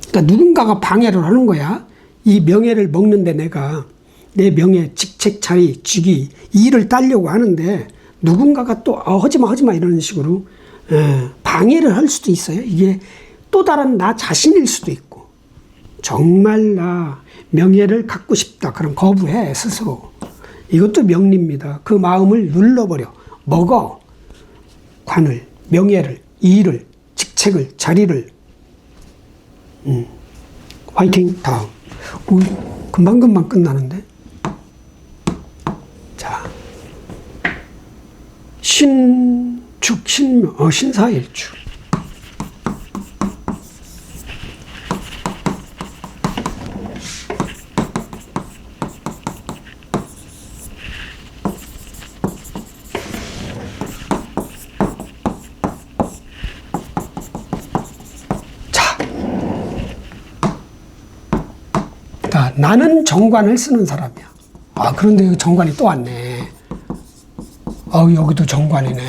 그러니까 누군가가 방해를 하는 거야. 이 명예를 먹는데 내가 내 명예, 직책, 자리, 직위, 일을 따려고 하는데 누군가가 또 하지마 이런 식으로 방해를 할 수도 있어요. 이게 또 다른 나 자신일 수도 있고. 정말 나 명예를 갖고 싶다. 그럼 거부해 스스로. 이것도 명리입니다. 그 마음을 눌러버려. 먹어. 관을, 명예를, 일을, 직책을, 자리를. 화이팅. 다음. 금방금방 끝나는데. 자, 신축, 신사일주. 나는 정관을 쓰는 사람이야. 그런데 정관이 또 왔네. 여기도 정관이네.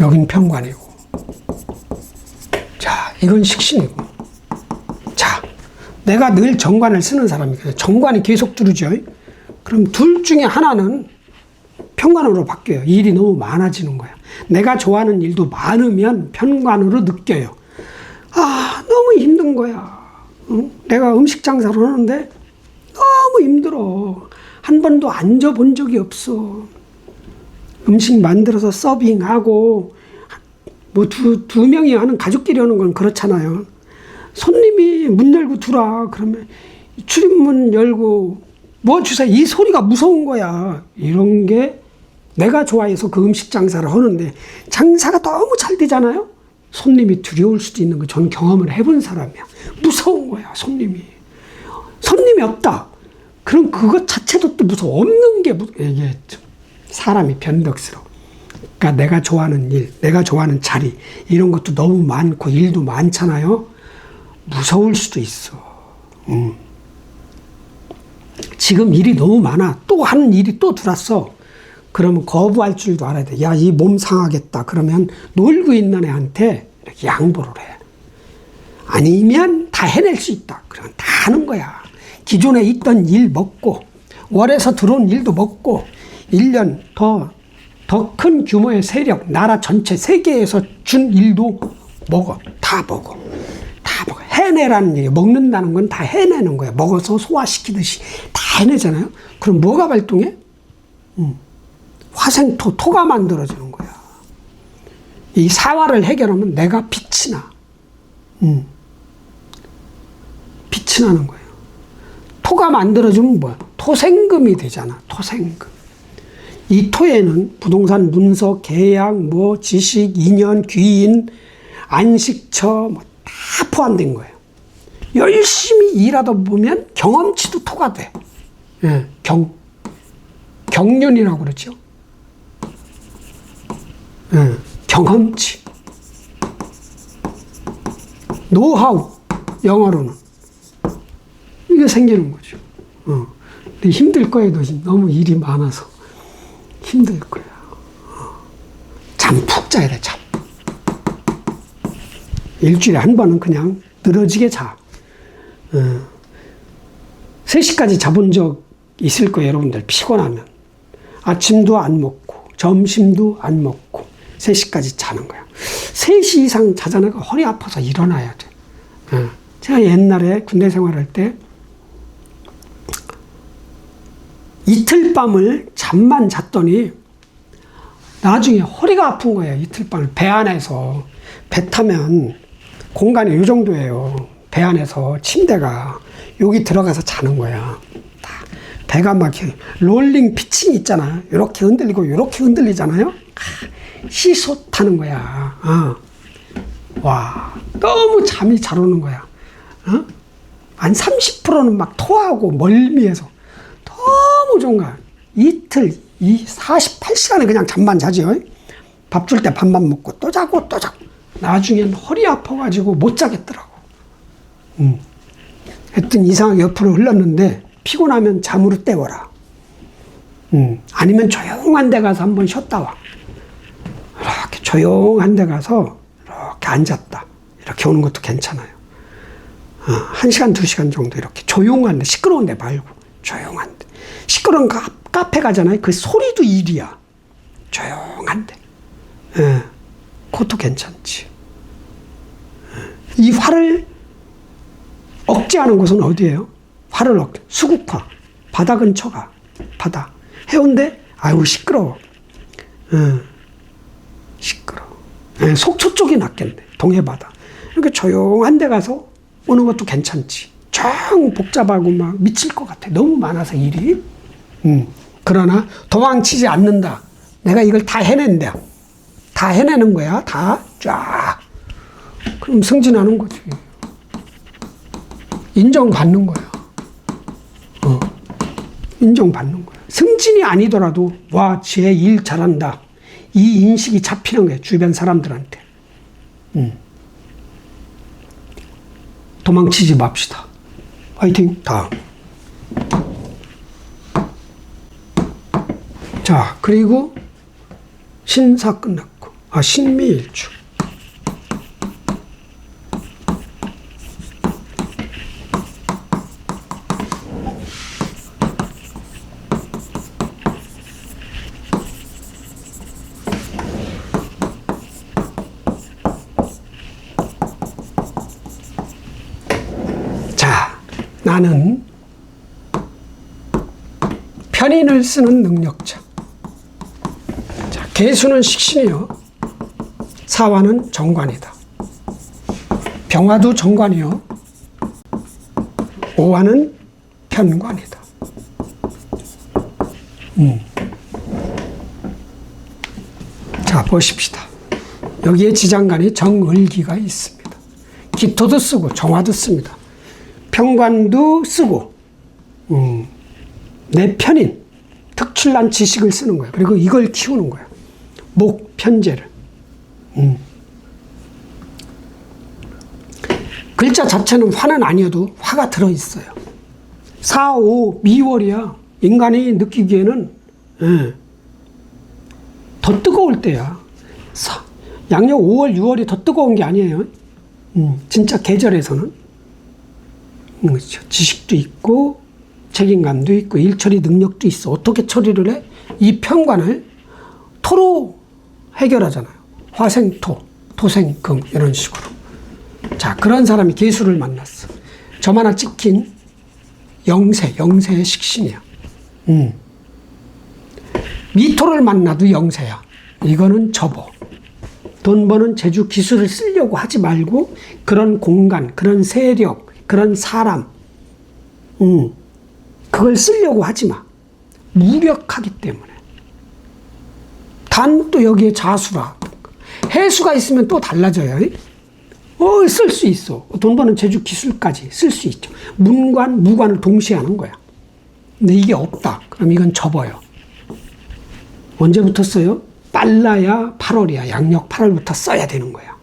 여긴 편관이고. 자, 이건 식신이고. 자, 내가 늘 정관을 쓰는 사람이거든. 정관이 계속 들어오죠. 그럼 둘 중에 하나는 편관으로 바뀌어요. 일이 너무 많아지는 거야. 내가 좋아하는 일도 많으면 편관으로 느껴요. 너무 힘든 거야. 내가 음식 장사를 하는데 너무 힘들어. 한 번도 앉아본 적이 없어. 음식 만들어서 서빙하고 뭐 두 명이 하는, 가족끼리 하는 건 그렇잖아요. 손님이 문 열고 들어와. 그러면 출입문 열고 뭐 주세요. 이 소리가 무서운 거야. 이런 게 내가 좋아해서 그 음식 장사를 하는데 장사가 너무 잘 되잖아요. 손님이 두려울 수도 있는 거 저는 경험을 해본 사람이야. 무서운 거야, 손님이. 손님이 없다. 그럼 그것 자체도 또 무서워. 없는 게 이게 사람이 변덕스러워. 그러니까 내가 좋아하는 일, 내가 좋아하는 자리 이런 것도 너무 많고 일도 많잖아요. 무서울 수도 있어. 지금 일이 너무 많아. 또 하는 일이 또 들어왔어. 그러면 거부할 줄도 알아야 돼. 야, 이 몸 상하겠다. 그러면 놀고 있는 애한테 이렇게 양보를 해. 아니면 다 해낼 수 있다. 그러면 다 하는 거야. 기존에 있던 일 먹고, 월에서 들어온 일도 먹고, 1년 더 큰 규모의 세력, 나라 전체 세계에서 준 일도 먹어. 다 먹어. 다 먹어. 해내라는 얘기. 먹는다는 건 다 해내는 거야. 먹어서 소화시키듯이 다 해내잖아요. 그럼 뭐가 발동해? 화생토가 만들어지는 거야. 이 사화를 해결하면 내가 빛이 나. 빛이 나는 거예요. 토가 만들어지면 뭐야? 토생금이 되잖아. 토생금. 이 토에는 부동산, 문서, 계약, 지식, 인연, 귀인, 안식처 다 포함된 거예요. 열심히 일하다 보면 경험치도 토가 돼. 예, 경륜이라고 그러죠. 경험치. 노하우, 영어로는. 이게 생기는 거죠. 근데 힘들 거예요, 너무 일이 많아서. 힘들 거야. 잠 푹 자야 돼, 잠. 일주일에 한 번은 그냥 늘어지게 자. 3시까지 자본 적 있을 거예요, 여러분들. 피곤하면. 아침도 안 먹고, 점심도 안 먹고, 3시까지 자는 거야. 3시 이상 자자니까 허리 아파서 일어나야 돼. 제가 옛날에 군대 생활할 때 이틀 밤을 잠만 잤더니 나중에 허리가 아픈 거예요. 이틀 밤을 배 안에서. 배 타면 공간이 이 정도예요. 배 안에서 침대가 여기 들어가서 자는 거야. 배가 막 롤링 피칭 있잖아. 이렇게 흔들리고 이렇게 흔들리잖아요. 시소 타는 거야. 와, 너무 잠이 잘 오는 거야. 한 30%는 막 토하고 멀미해서 너무 좋은 거야. 이틀, 48시간에 그냥 잠만 자죠. 밥 줄 때 밥만 먹고 또 자고 또 자고. 나중엔 허리 아파가지고 못 자겠더라고. 하여튼 이상하게 옆으로 흘렀는데 피곤하면 잠으로 때워라. 아니면 조용한 데 가서 한번 쉬었다 와. 이렇게 조용한 데 가서 이렇게 앉았다. 이렇게 오는 것도 괜찮아요. 1시간, 2시간 정도 이렇게 조용한 데, 시끄러운 데 말고 조용한 데. 시끄러운 카페 가잖아요. 그 소리도 일이야. 조용한 데. 그것도 괜찮지. 이 화를 억제하는 곳은 어디예요? 화를 수국화. 바다 근처가. 바다. 해운대? 아유, 시끄러워. 시끄러워. 속초 쪽이 낫겠네. 동해바다. 이렇게 조용한 데 가서 오는 것도 괜찮지. 정 복잡하고 막 미칠 것 같아. 너무 많아서 일이. 그러나 도망치지 않는다. 내가 이걸 다 해낸다. 다 해내는 거야. 다 쫙. 그럼 승진하는 거지. 인정받는 거야. 인정받는 거야. 승진이 아니더라도 와, 쟤 일 잘한다. 이 인식이 잡히는 거야. 주변 사람들한테. 도망치지 맙시다. 화이팅. 다음. 자, 그리고 신사 끝났고. 신미일주. 나는 편인을 쓰는 능력자. 자, 개수는 식신이요. 사화는 정관이다. 병화도 정관이요. 오화는 편관이다. 자, 보십시다. 여기에 지장간이 정을기가 있습니다. 기토도 쓰고 정화도 씁니다. 편관도 쓰고, 내 편인, 특출난 지식을 쓰는 거야. 그리고 이걸 키우는 거야. 목, 편제를. 글자 자체는 화는 아니어도 화가 들어있어요. 4, 5, 미월이야. 인간이 느끼기에는 더 뜨거울 때야. 양력 5월, 6월이 더 뜨거운 게 아니에요. 진짜 계절에서는. 그렇죠. 지식도 있고 책임감도 있고 일처리 능력도 있어. 어떻게 처리를 해? 이 편관을 토로 해결하잖아요. 화생토, 토생금 이런 식으로. 자, 그런 사람이 개수를 만났어. 점 하나 찍힌 영세의 식신이야. 미토를 만나도 영세야. 이거는 접어. 돈 버는 재주 기술을 쓰려고 하지 말고 그런 공간, 그런 세력, 그런 사람, 그걸 쓰려고 하지 마. 무력하기 때문에. 단 또 여기에 자수라. 해수가 있으면 또 달라져요. 쓸 수 있어. 돈 버는 재주 기술까지 쓸 수 있죠. 문관, 무관을 동시에 하는 거야. 근데 이게 없다. 그럼 이건 접어요. 언제부터 써요? 빨라야 8월이야. 양력 8월부터 써야 되는 거야.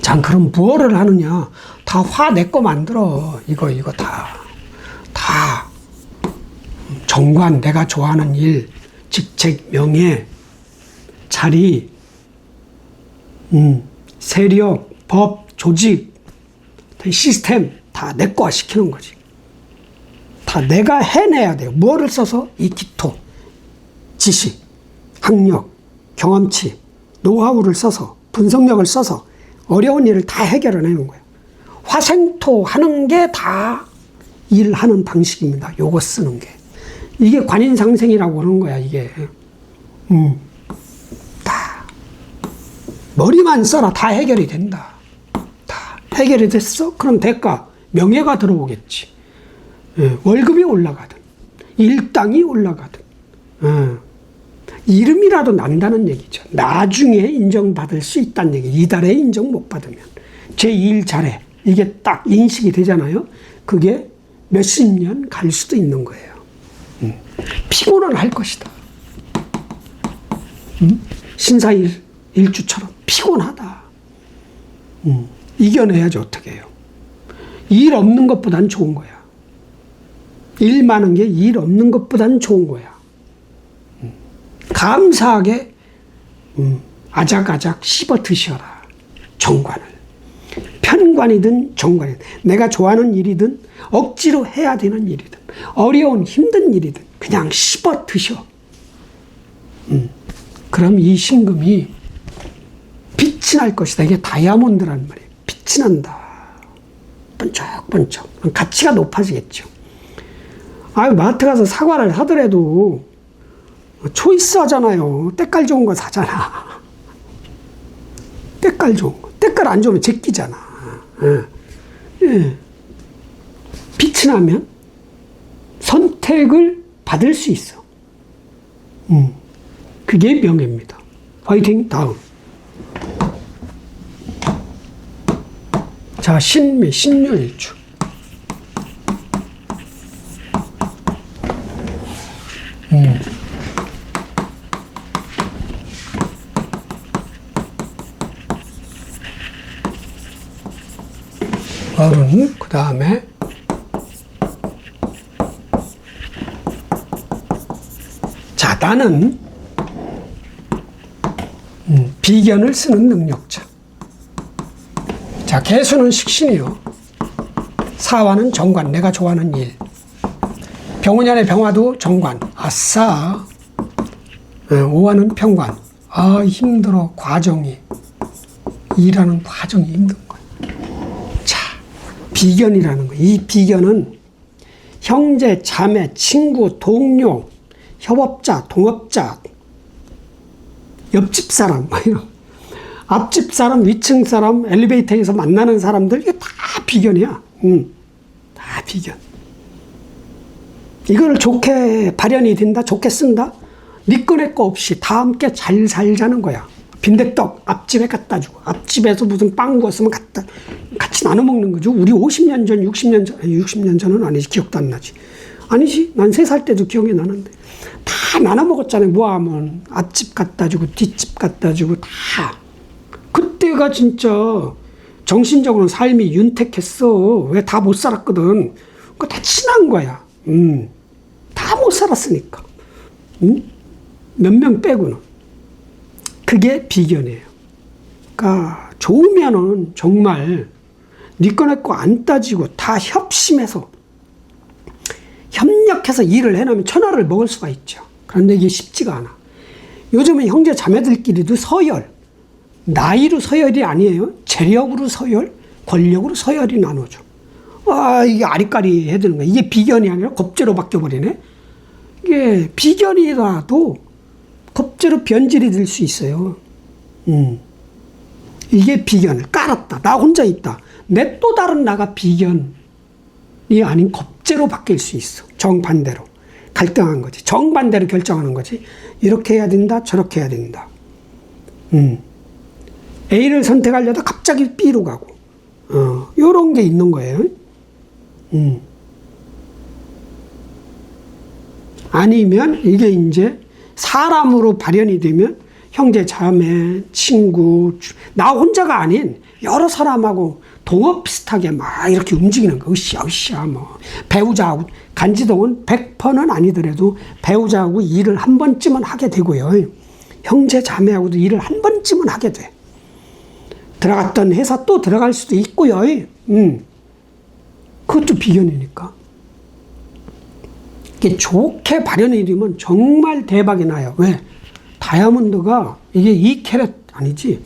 자, 그럼 뭐를 하느냐? 다 화 내 거 만들어. 이거 다. 정관, 내가 좋아하는 일, 직책, 명예, 자리, 세력, 법, 조직, 시스템 다 내 거화 시키는 거지. 다 내가 해내야 돼요. 뭐를 써서? 이 기토, 지식, 학력, 경험치, 노하우를 써서, 분석력을 써서 어려운 일을 다 해결해내는 거예요. 화생토 하는 게 다 일하는 방식입니다. 요거 쓰는 게. 이게 관인상생이라고 그러는 거야, 이게. 다. 머리만 써라. 다 해결이 된다. 다 해결이 됐어? 그럼 대가, 명예가 들어오겠지. 월급이 올라가든, 일당이 올라가든, 이름이라도 난다는 얘기죠. 나중에 인정받을 수 있다는 얘기. 이달에 인정 못 받으면. 제 일 잘해. 이게 딱 인식이 되잖아요. 그게 몇십 년 갈 수도 있는 거예요. 피곤은 할 것이다. 신사일주처럼 피곤하다. 이겨내야지 어떻게 해요. 일 없는 것보단 좋은 거야. 일 많은 게 일 없는 것보단 좋은 거야. 감사하게 아작아작 씹어 드셔라. 정관을. 편관이든 정관이든 내가 좋아하는 일이든 억지로 해야 되는 일이든 어려운 힘든 일이든 그냥 씹어 드셔. 그럼 이 신금이 빛이 날 것이다. 이게 다이아몬드란 말이에요. 빛이 난다. 번쩍번쩍. 가치가 높아지겠죠. 마트 가서 사과를 사더라도 초이스 하잖아요. 때깔 좋은 거 사잖아. 때깔 좋은 거. 때깔 안 좋으면 제끼잖아. 빛이 나면 선택을 받을 수 있어. 그게 명예입니다. 화이팅. 다음. 자, 신묘일주. 어른, 그 다음에 자, 나는 비견을 쓰는 능력자. 자, 개수는 식신이요. 사화는 정관, 내가 좋아하는 일. 병원년의 병화도 정관, 아싸. 오화는 평관, 힘들어, 과정이. 일하는 과정이 힘든 거야. 자, 비견이라는 거. 이 비견은 형제, 자매, 친구, 동료, 협업자, 동업자, 옆집 사람, 앞집 사람, 위층 사람, 엘리베이터에서 만나는 사람들, 이게 다 비견이야. 다 비견. 이걸 좋게 발현이 된다, 좋게 쓴다? 네 거 내 거 없이 다 함께 잘 살자는 거야. 빈대떡 앞집에 갖다 주고, 앞집에서 무슨 빵 구웠으면 같이 나눠 먹는 거죠. 우리 50년 전, 60년 전, 60년 전은 아니지, 기억도 안 나지. 아니지, 난 3살 때도 기억이 나는데. 다 나눠 먹었잖아요. 모하면 앞집 갖다 주고, 뒷집 갖다 주고, 다. 그때가 진짜 정신적으로 삶이 윤택했어. 왜 다 못 살았거든. 그거 다 친한 거야. 다 못 살았으니까. 몇 명 빼고는. 그게 비견이에요. 그러니까 좋으면은 정말 네 거 내 거 안 따지고 다 협심해서 협력해서 일을 해놓으면 천하를 먹을 수가 있죠. 그런데 이게 쉽지가 않아. 요즘은 형제 자매들끼리도 서열, 나이로 서열이 아니에요. 재력으로 서열, 권력으로 서열이 나눠져. 이게 아리까리 해야 되는 거야. 이게 비견이 아니라 겁재로 바뀌어버리네. 이게 비견이라도 겁재로 변질이 될 수 있어요. 이게 비견을 깔았다. 나 혼자 있다. 내 또 다른 나가 비견이 아닌 겁재로 바뀔 수 있어. 정반대로. 갈등한 거지. 정반대로 결정하는 거지. 이렇게 해야 된다. 저렇게 해야 된다. A를 선택하려다 갑자기 B로 가고. 요런 게 있는 거예요. 아니면 이게 이제 사람으로 발현이 되면 형제, 자매, 친구, 나 혼자가 아닌 여러 사람하고 동업 비슷하게 막 이렇게 움직이는 거. 으쌰, 뭐. 배우자하고, 간지동은 100%는 아니더라도 배우자하고 일을 한 번쯤은 하게 되고요. 형제, 자매하고도 일을 한 번쯤은 하게 돼. 들어갔던 회사 또 들어갈 수도 있고요. 그것도 비견이니까. 이게 좋게 발현이 되면 정말 대박이 나요. 왜? 다이아몬드가 이게 2캐럿 아니지.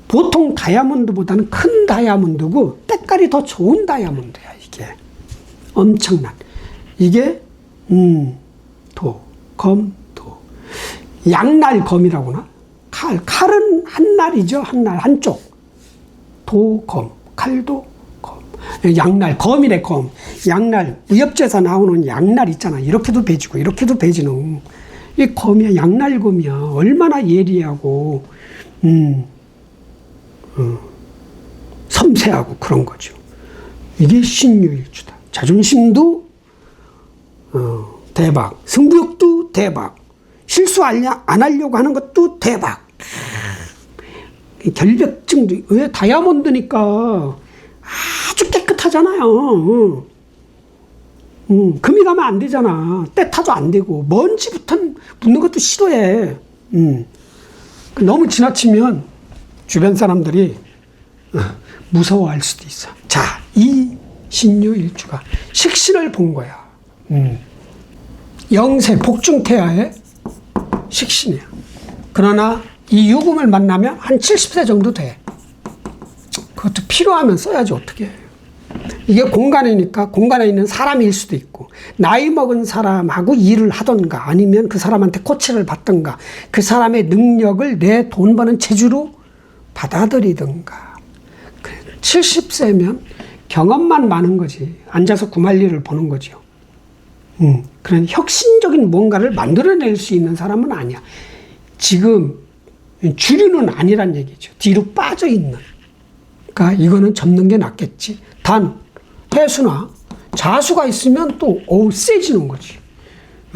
보통 다이아몬드보다는 큰 다이아몬드고 때깔이 더 좋은 다이아몬드야, 이게. 엄청난. 이게, 도, 검, 도. 양날검이라고 하나? 칼은 한 날이죠. 한 날, 한쪽. 도, 검. 칼도, 검. 양날, 검이래, 검. 양날, 무협지에서 나오는 양날 있잖아. 이렇게도 배지고, 이렇게도 배지는. 이 검이야, 양날검이야. 얼마나 예리하고, 섬세하고 그런 거죠. 이게 신유일주다. 자존심도 대박, 승부욕도 대박, 실수 안 하려고 하는 것도 대박. 결벽증도, 왜? 다이아몬드니까 아주 깨끗하잖아요. 금이 가면 안 되잖아. 때 타도 안 되고 먼지 붙는 것도 싫어해. 너무 지나치면 주변 사람들이 무서워할 수도 있어. 자, 이 신유일주가 식신을 본 거야. 영세 복중태아의 식신이야. 그러나 이 유금을 만나면 한 70세 정도 돼. 그것도 필요하면 써야지 어떻게 해. 이게 공간이니까 공간에 있는 사람일 수도 있고, 나이 먹은 사람하고 일을 하던가 아니면 그 사람한테 코치를 받던가 그 사람의 능력을 내 돈 버는 재주로 받아들이던가. 70세면 경험만 많은 거지. 앉아서 구말리를 보는 거죠. 그런 혁신적인 뭔가를 만들어낼 수 있는 사람은 아니야. 지금 주류는 아니란 얘기죠. 뒤로 빠져 있는. 그러니까 이거는 접는 게 낫겠지. 단 해수나 자수가 있으면 또 세지는 거지.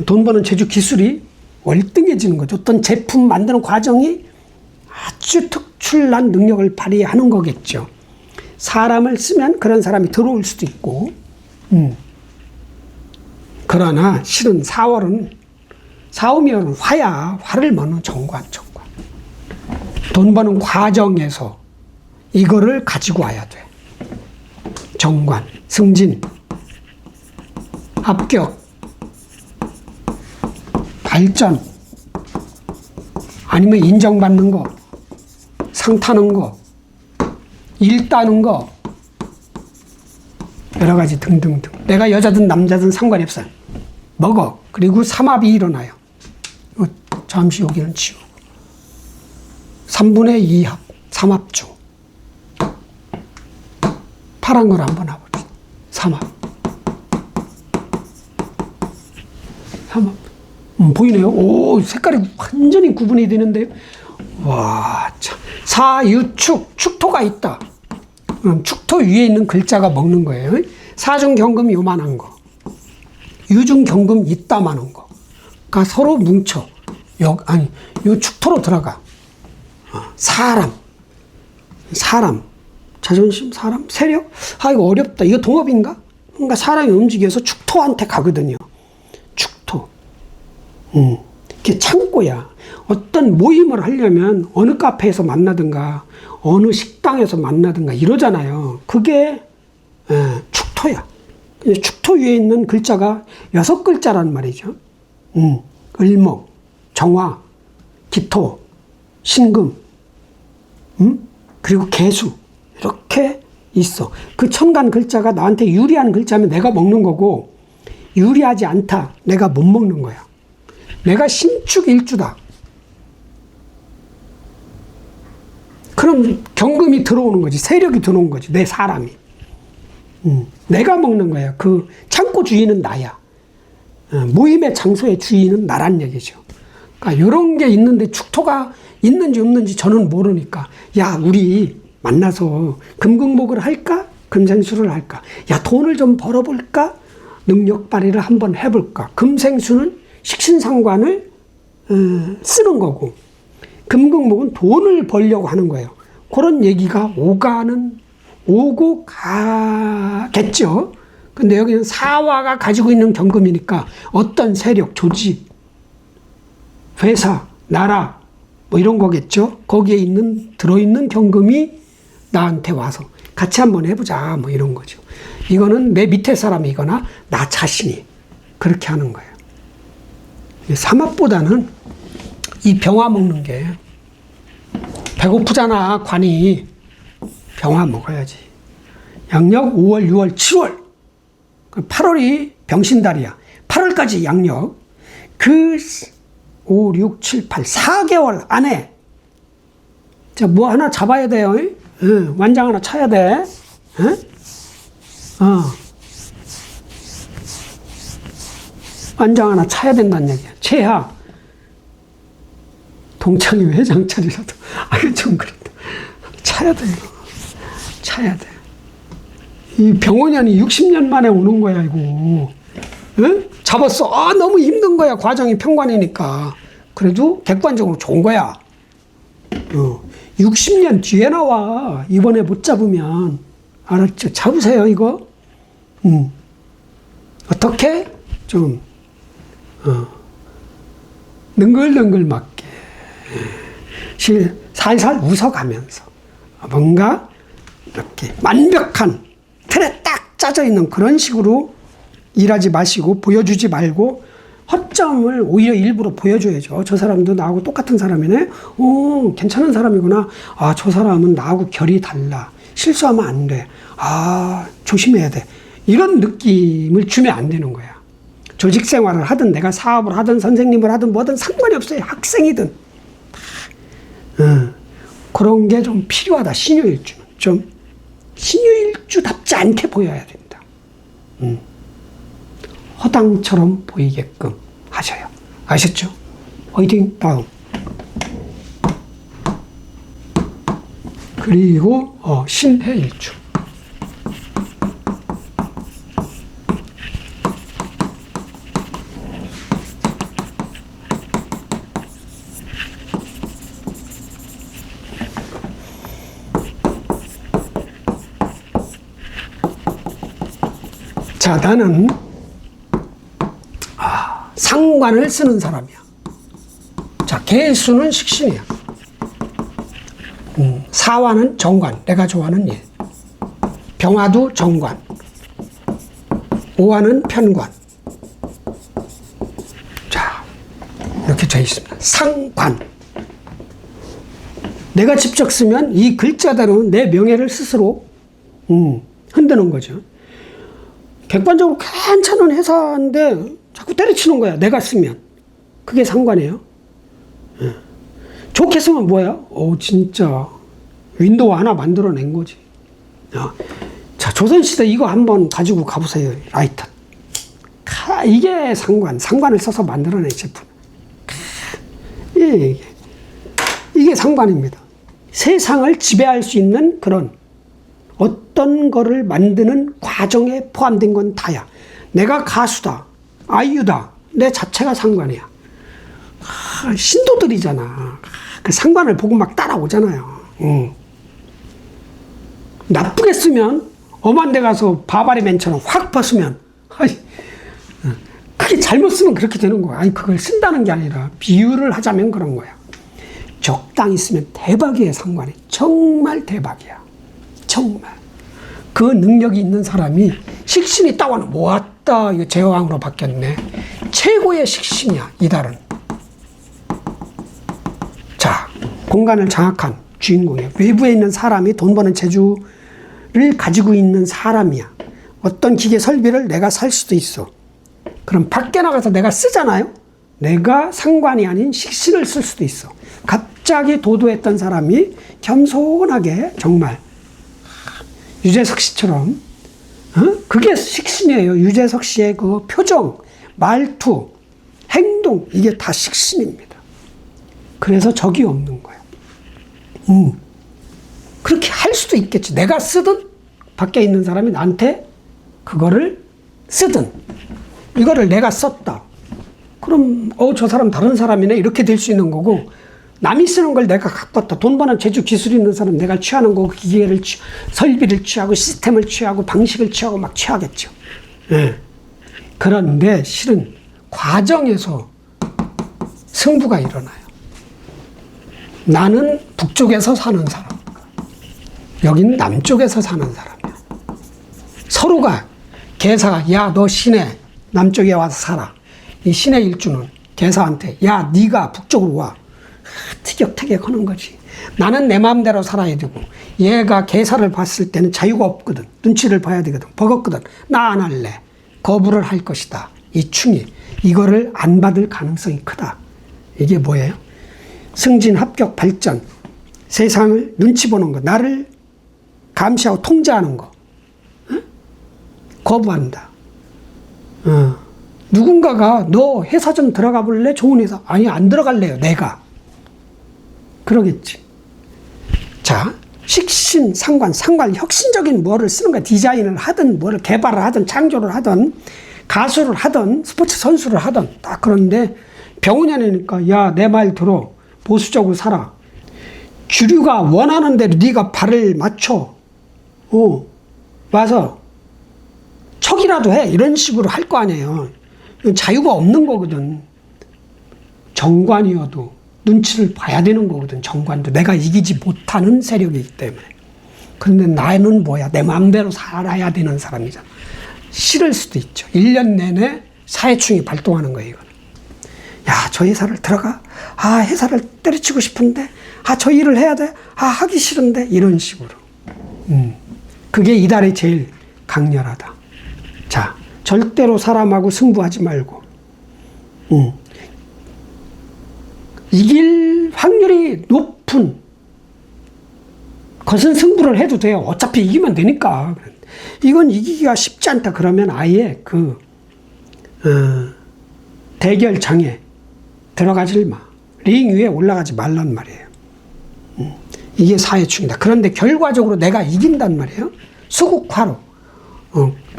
돈 버는 재주 기술이 월등해지는 거죠. 어떤 제품 만드는 과정이 아주 특출난 능력을 발휘하는 거겠죠. 사람을 쓰면 그런 사람이 들어올 수도 있고, 그러나 실은 4월은, 4, 5월은 화를 먹는 정관. 돈 버는 과정에서 이거를 가지고 와야 돼. 정관, 승진, 합격, 발전, 아니면 인정받는 거, 상 타는 거, 일 따는 거, 여러 가지 등등등. 내가 여자든 남자든 상관이 없어요. 먹어. 그리고 삼합이 일어나요. 잠시 여기는 치우고. 3분의 2합, 삼합주. 파란 걸 한번 해봅시다. 삼합. 보이네요? 오, 색깔이 완전히 구분이 되는데요. 와, 참. 사유축, 축토가 있다. 축토 위에 있는 글자가 먹는 거예요. 사중경금 요만한 거, 유중경금 이따만한 거. 그러니까 서로 뭉쳐. 요 축토로 들어가. 사람, 자존심, 사람, 세력. 이거 어렵다. 이거 동업인가? 그러니까 사람이 움직여서 축토한테 가거든요. 축토. 이게 창고야. 어떤 모임을 하려면 어느 카페에서 만나든가 어느 식당에서 만나든가 이러잖아요. 그게 축토야. 축토 위에 있는 글자가 6글자란 말이죠. 을목, 정화, 기토, 신금, 그리고 개수. 이렇게 있어. 그 천간 글자가 나한테 유리한 글자면 내가 먹는 거고, 유리하지 않다. 내가 못 먹는 거야. 내가 신축일주다. 그럼 경금이 들어오는 거지. 세력이 들어오는 거지. 내 사람이. 내가 먹는 거야. 그 창고 주인은 나야. 모임의 장소의 주인은 나란 얘기죠. 그러니까 이런 게 있는데 축토가 있는지 없는지 저는 모르니까, 야, 우리 만나서 금극목을 할까? 금생수를 할까? 야, 돈을 좀 벌어볼까? 능력 발휘를 한번 해볼까? 금생수는 식신상관을 쓰는 거고, 금극목은 돈을 벌려고 하는 거예요. 그런 얘기가 오고 가겠죠. 근데 여기는 사화가 가지고 있는 경금이니까 어떤 세력, 조직, 회사, 나라, 뭐 이런 거겠죠. 거기에 들어있는 경금이 나한테 와서 같이 한번 해보자, 뭐 이런 거죠. 이거는 내 밑에 사람이거나 나 자신이 그렇게 하는 거예요. 삼합보다는 이 병화 먹는 게 배고프잖아. 관이 병화 먹어야지. 양력 5월, 6월, 7월 8월이 병신달이야. 8월까지 양력 그 5, 6, 7, 8 4개월 안에 자, 뭐 하나 잡아야 돼요. 완장 하나 쳐야 돼. 완장 하나 차야 된다는 얘기야. 최하 동창이 회장차리라도 아유 좀 그런다. 차야 돼 이거. 차야 돼. 이 병원이 60년 만에 오는 거야 이거. 잡았어. 너무 힘든 거야. 과정이 평관이니까. 그래도 객관적으로 좋은 거야. 60년 뒤에 나와. 이번에 못 잡으면. 알았죠? 잡으세요 이거. 어떻게 좀 능글능글 맞게 살살 웃어가면서 뭔가 이렇게 완벽한 틀에 딱 짜져 있는 그런 식으로 일하지 마시고 보여주지 말고 허점을 오히려 일부러 보여줘야죠. 저 사람도 나하고 똑같은 사람이네. 괜찮은 사람이구나. 저 사람은 나하고 결이 달라. 실수하면 안 돼. 조심해야 돼. 이런 느낌을 주면 안 되는 거야. 조직 생활을 하든 내가 사업을 하든 선생님을 하든 뭐든 상관이 없어요. 학생이든. 그런 게 좀 필요하다. 신유일주는. 좀 신유일주답지 않게 보여야 된다. 허당처럼 보이게끔 하셔요. 아셨죠? 화이팅! 다음. 그리고 신해일주. 자, 나는 상관을 쓰는 사람이야. 자, 개수는 식신이야. 사화는 정관, 내가 좋아하는 일. 병화도 정관. 오화는 편관. 자, 이렇게 되어 있습니다. 상관. 내가 직접 쓰면 이 글자대로 내 명예를 스스로 흔드는 거죠. 객관적으로 괜찮은 회사인데 자꾸 때려치는 거야. 내가 쓰면. 그게 상관이에요. 좋게 쓰면 뭐야? 진짜 윈도우 하나 만들어낸 거지. 자, 조선시대 이거 한번 가지고 가보세요. 라이터. 이게 상관을 써서 만들어낸 제품. 이게 상관입니다. 세상을 지배할 수 있는 그런 어떤 거를 만드는 과정에 포함된 건 다야. 내가 가수다. 아이유다. 내 자체가 상관이야. 신도들이잖아. 그 상관을 보고 막 따라오잖아요. 나쁘게 쓰면 엄한 데 가서 바바리 맨처럼 확 벗으면 그게 잘못 쓰면 그렇게 되는 거야. 그걸 쓴다는 게 아니라 비유를 하자면 그런 거야. 적당히 쓰면 대박이에요. 상관이. 정말 대박이야. 정말. 그 능력이 있는 사람이 식신이 따와는 모았다. 이거 제왕으로 바뀌었네. 최고의 식신이야. 이달은. 자, 공간을 장악한 주인공이야. 외부에 있는 사람이 돈 버는 재주를 가지고 있는 사람이야. 어떤 기계 설비를 내가 살 수도 있어. 그럼 밖에 나가서 내가 쓰잖아요. 내가 상관이 아닌 식신을 쓸 수도 있어. 갑자기 도도했던 사람이 겸손하게 정말 유재석 씨처럼 그게 식신이에요. 유재석 씨의 그 표정, 말투, 행동 이게 다 식신입니다. 그래서 적이 없는 거야. 그렇게 할 수도 있겠지. 내가 쓰든 밖에 있는 사람이 나한테 그거를 쓰든 이거를 내가 썼다. 그럼 저 사람 다른 사람이네 이렇게 될 수 있는 거고 남이 쓰는 걸 내가 갖고 왔다. 돈 버는 재주 기술이 있는 사람 내가 취하는 거고 기계를 설비를 취하고 시스템을 취하고 방식을 취하고 막 취하겠죠. 그런데 실은 과정에서 승부가 일어나요. 나는 북쪽에서 사는 사람. 여긴 남쪽에서 사는 사람이야. 서로가 개사가 야 너 신해 남쪽에 와서 살아. 이 신의 일주는 개사한테 야 네가 북쪽으로 와. 티격태격 하는 거지. 나는 내 마음대로 살아야 되고 얘가 개사를 봤을 때는 자유가 없거든. 눈치를 봐야 되거든. 버겁거든. 나 안 할래. 거부를 할 것이다. 이 충이 이거를 안 받을 가능성이 크다. 이게 뭐예요? 승진, 합격, 발전, 세상을 눈치 보는 거, 나를 감시하고 통제하는 거, 거부한다. 누군가가 너 회사 좀 들어가 볼래? 좋은 회사. 아니 안 들어갈래요. 내가. 그러겠지. 자, 식신, 상관, 혁신적인 뭐를 쓰는 거야. 디자인을 하든 뭐를 개발을 하든 창조를 하든 가수를 하든 스포츠 선수를 하든 딱. 그런데 병원이니까 야 내 말 들어. 보수적으로 살아. 주류가 원하는 대로 네가 발을 맞춰. 와서 척이라도 해. 이런 식으로 할 거 아니에요. 자유가 없는 거거든. 정관이어도 눈치를 봐야 되는 거거든. 정관도 내가 이기지 못하는 세력이기 때문에. 그런데 나는 뭐야? 내 마음대로 살아야 되는 사람이잖아. 싫을 수도 있죠. 1년 내내 사회충이 발동하는 거예요. 이거는. 야, 저 회사를 들어가? 아, 회사를 때려치고 싶은데? 아, 저 일을 해야 돼? 아, 하기 싫은데? 이런 식으로. 그게 이달에 제일 강렬하다. 자, 절대로 사람하고 승부하지 말고. 이길 확률이 높은 것은 승부를 해도 돼요. 어차피 이기면 되니까. 이건 이기기가 쉽지 않다. 그러면 아예 대결장에 들어가질 마. 링 위에 올라가지 말란 말이에요. 이게 사회충이다. 그런데 결과적으로 내가 이긴단 말이에요. 수국화로.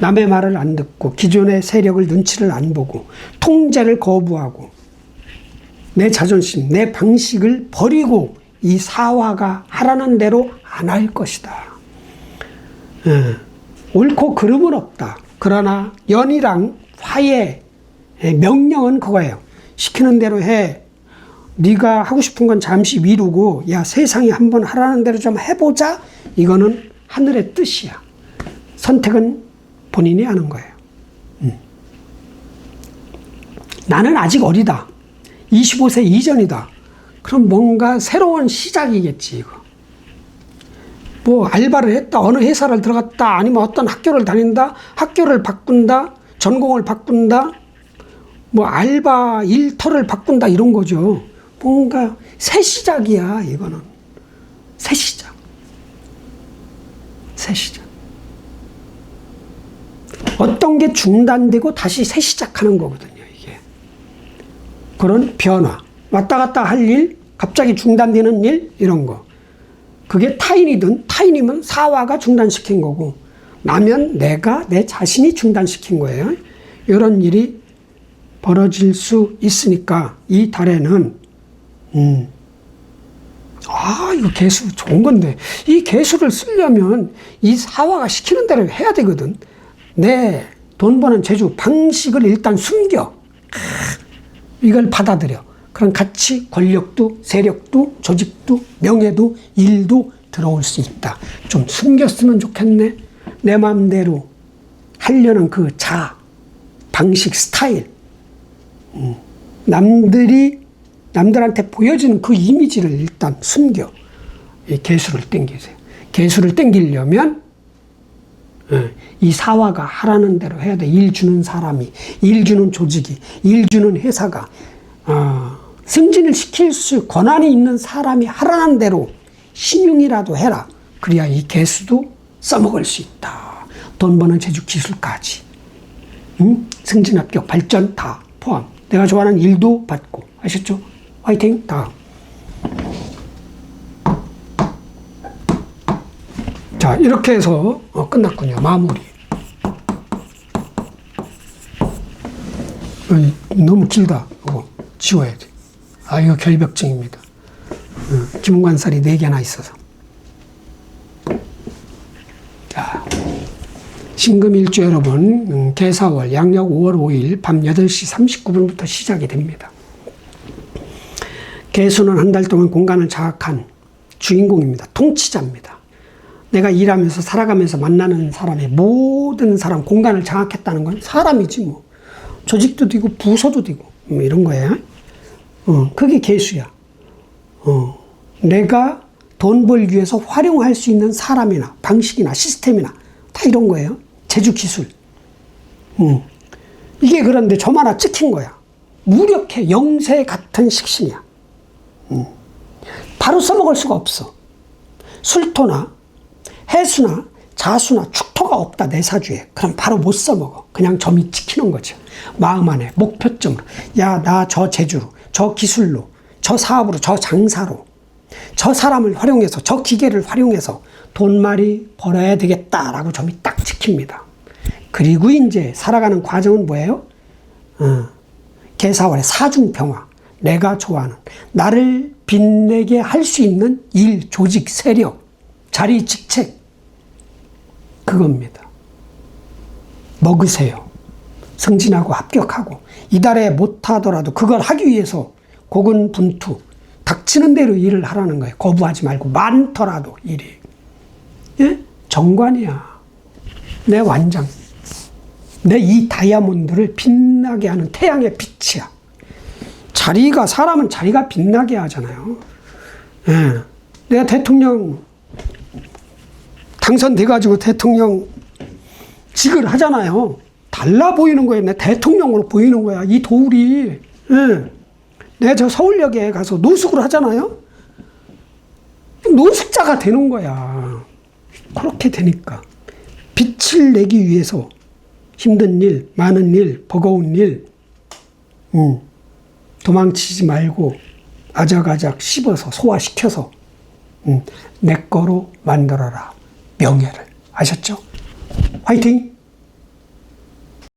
남의 말을 안 듣고 기존의 세력을 눈치를 안 보고 통제를 거부하고 내 자존심, 내 방식을 버리고 이 사화가 하라는 대로 안 할 것이다. 옳고 그름은 없다. 그러나 연이랑 화의 명령은 그거예요. 시키는 대로 해. 네가 하고 싶은 건 잠시 미루고 야 세상이 한번 하라는 대로 좀 해보자. 이거는 하늘의 뜻이야. 선택은 본인이 하는 거예요. 나는 아직 어리다. 25세 이전이다. 그럼 뭔가 새로운 시작이겠지, 이거. 뭐, 알바를 했다, 어느 회사를 들어갔다, 아니면 어떤 학교를 다닌다, 학교를 바꾼다, 전공을 바꾼다, 뭐, 알바 일터를 바꾼다, 이런 거죠. 뭔가 새 시작이야, 이거는. 새 시작. 새 시작. 어떤 게 중단되고 다시 새 시작하는 거거든요, 이게. 그런 변화. 왔다 갔다 할 일, 갑자기 중단되는 일, 이런 거. 그게 타인이든, 타인이면 사화가 중단시킨 거고, 나면 내가, 내 자신이 중단시킨 거예요. 이런 일이 벌어질 수 있으니까, 이 달에는, 이거 개수 좋은 건데, 이 개수를 쓰려면 이 사화가 시키는 대로 해야 되거든. 내 돈 버는 재주, 방식을 일단 숨겨. 이걸 받아들여. 그럼 같이 권력도, 세력도, 조직도, 명예도, 일도 들어올 수 있다. 좀 숨겼으면 좋겠네. 내 마음대로 하려는 그 방식, 스타일. 남들한테 보여지는 그 이미지를 일단 숨겨. 이 개수를 땡기세요. 개수를 땡기려면 이 사화가 하라는 대로 해야 돼. 일 주는 사람이, 일 주는 조직이, 일 주는 회사가 승진을 시킬 수 권한이 있는 사람이 하라는 대로 신용이라도 해라. 그래야 이 개수도 써먹을 수 있다. 돈 버는 재주 기술까지. 승진, 합격, 발전 다 포함. 내가 좋아하는 일도 받고. 아셨죠? 화이팅! 다음. 자, 이렇게 해서 끝났군요. 마무리. 너무 길다. 이거 지워야 돼. 이거 결벽증입니다. 기문관살이 4개나 있어서. 자, 신금일주 여러분, 개사월 양력 5월 5일 밤 8시 39분부터 시작이 됩니다. 개수는 한 달 동안 공간을 장악한 주인공입니다. 통치자입니다. 내가 일하면서 살아가면서 만나는 사람의 모든 사람 공간을 장악했다는 건 사람이지 뭐. 조직도 되고 부서도 되고 이런 거야. 그게 개수야. 내가 돈 벌기 위해서 활용할 수 있는 사람이나 방식이나 시스템이나 다 이런 거예요. 제주 기술. 이게 그런데 점 하나 찍힌 거야. 무력해. 영세 같은 식신이야. 바로 써먹을 수가 없어. 술토나 해수나 자수나 축토가 없다 내 사주에. 그럼 바로 못 써먹어. 그냥 점이 찍히는 거죠. 마음 안에 목표점으로. 야, 나 저 재주로, 저 기술로, 저 사업으로, 저 장사로, 저 사람을 활용해서, 저 기계를 활용해서 돈 많이 벌어야 되겠다라고 점이 딱 찍힙니다. 그리고 이제 살아가는 과정은 뭐예요? 개사월의 사중평화. 내가 좋아하는, 나를 빛내게 할 수 있는 일, 조직, 세력, 자리, 직책. 그겁니다. 먹으세요. 승진하고 합격하고. 이달에 못하더라도 그걸 하기 위해서 고군분투, 닥치는 대로 일을 하라는 거예요. 거부하지 말고. 많더라도 일이. 예? 정관이야. 내 완장. 내 이 다이아몬드를 빛나게 하는 태양의 빛이야. 자리가, 사람은 자리가 빛나게 하잖아요. 예. 내가 대통령 당선돼가지고 대통령직을 하잖아요. 달라 보이는 거예요. 내 대통령으로 보이는 거야. 이 도울이. 예. 내가 저 서울역에 가서 노숙을 하잖아요. 노숙자가 되는 거야. 그렇게 되니까. 빛을 내기 위해서 힘든 일, 많은 일, 버거운 일, 도망치지 말고 아작아작 씹어서 소화시켜서 내 거로 만들어라. 명예를. 아셨죠? 화이팅!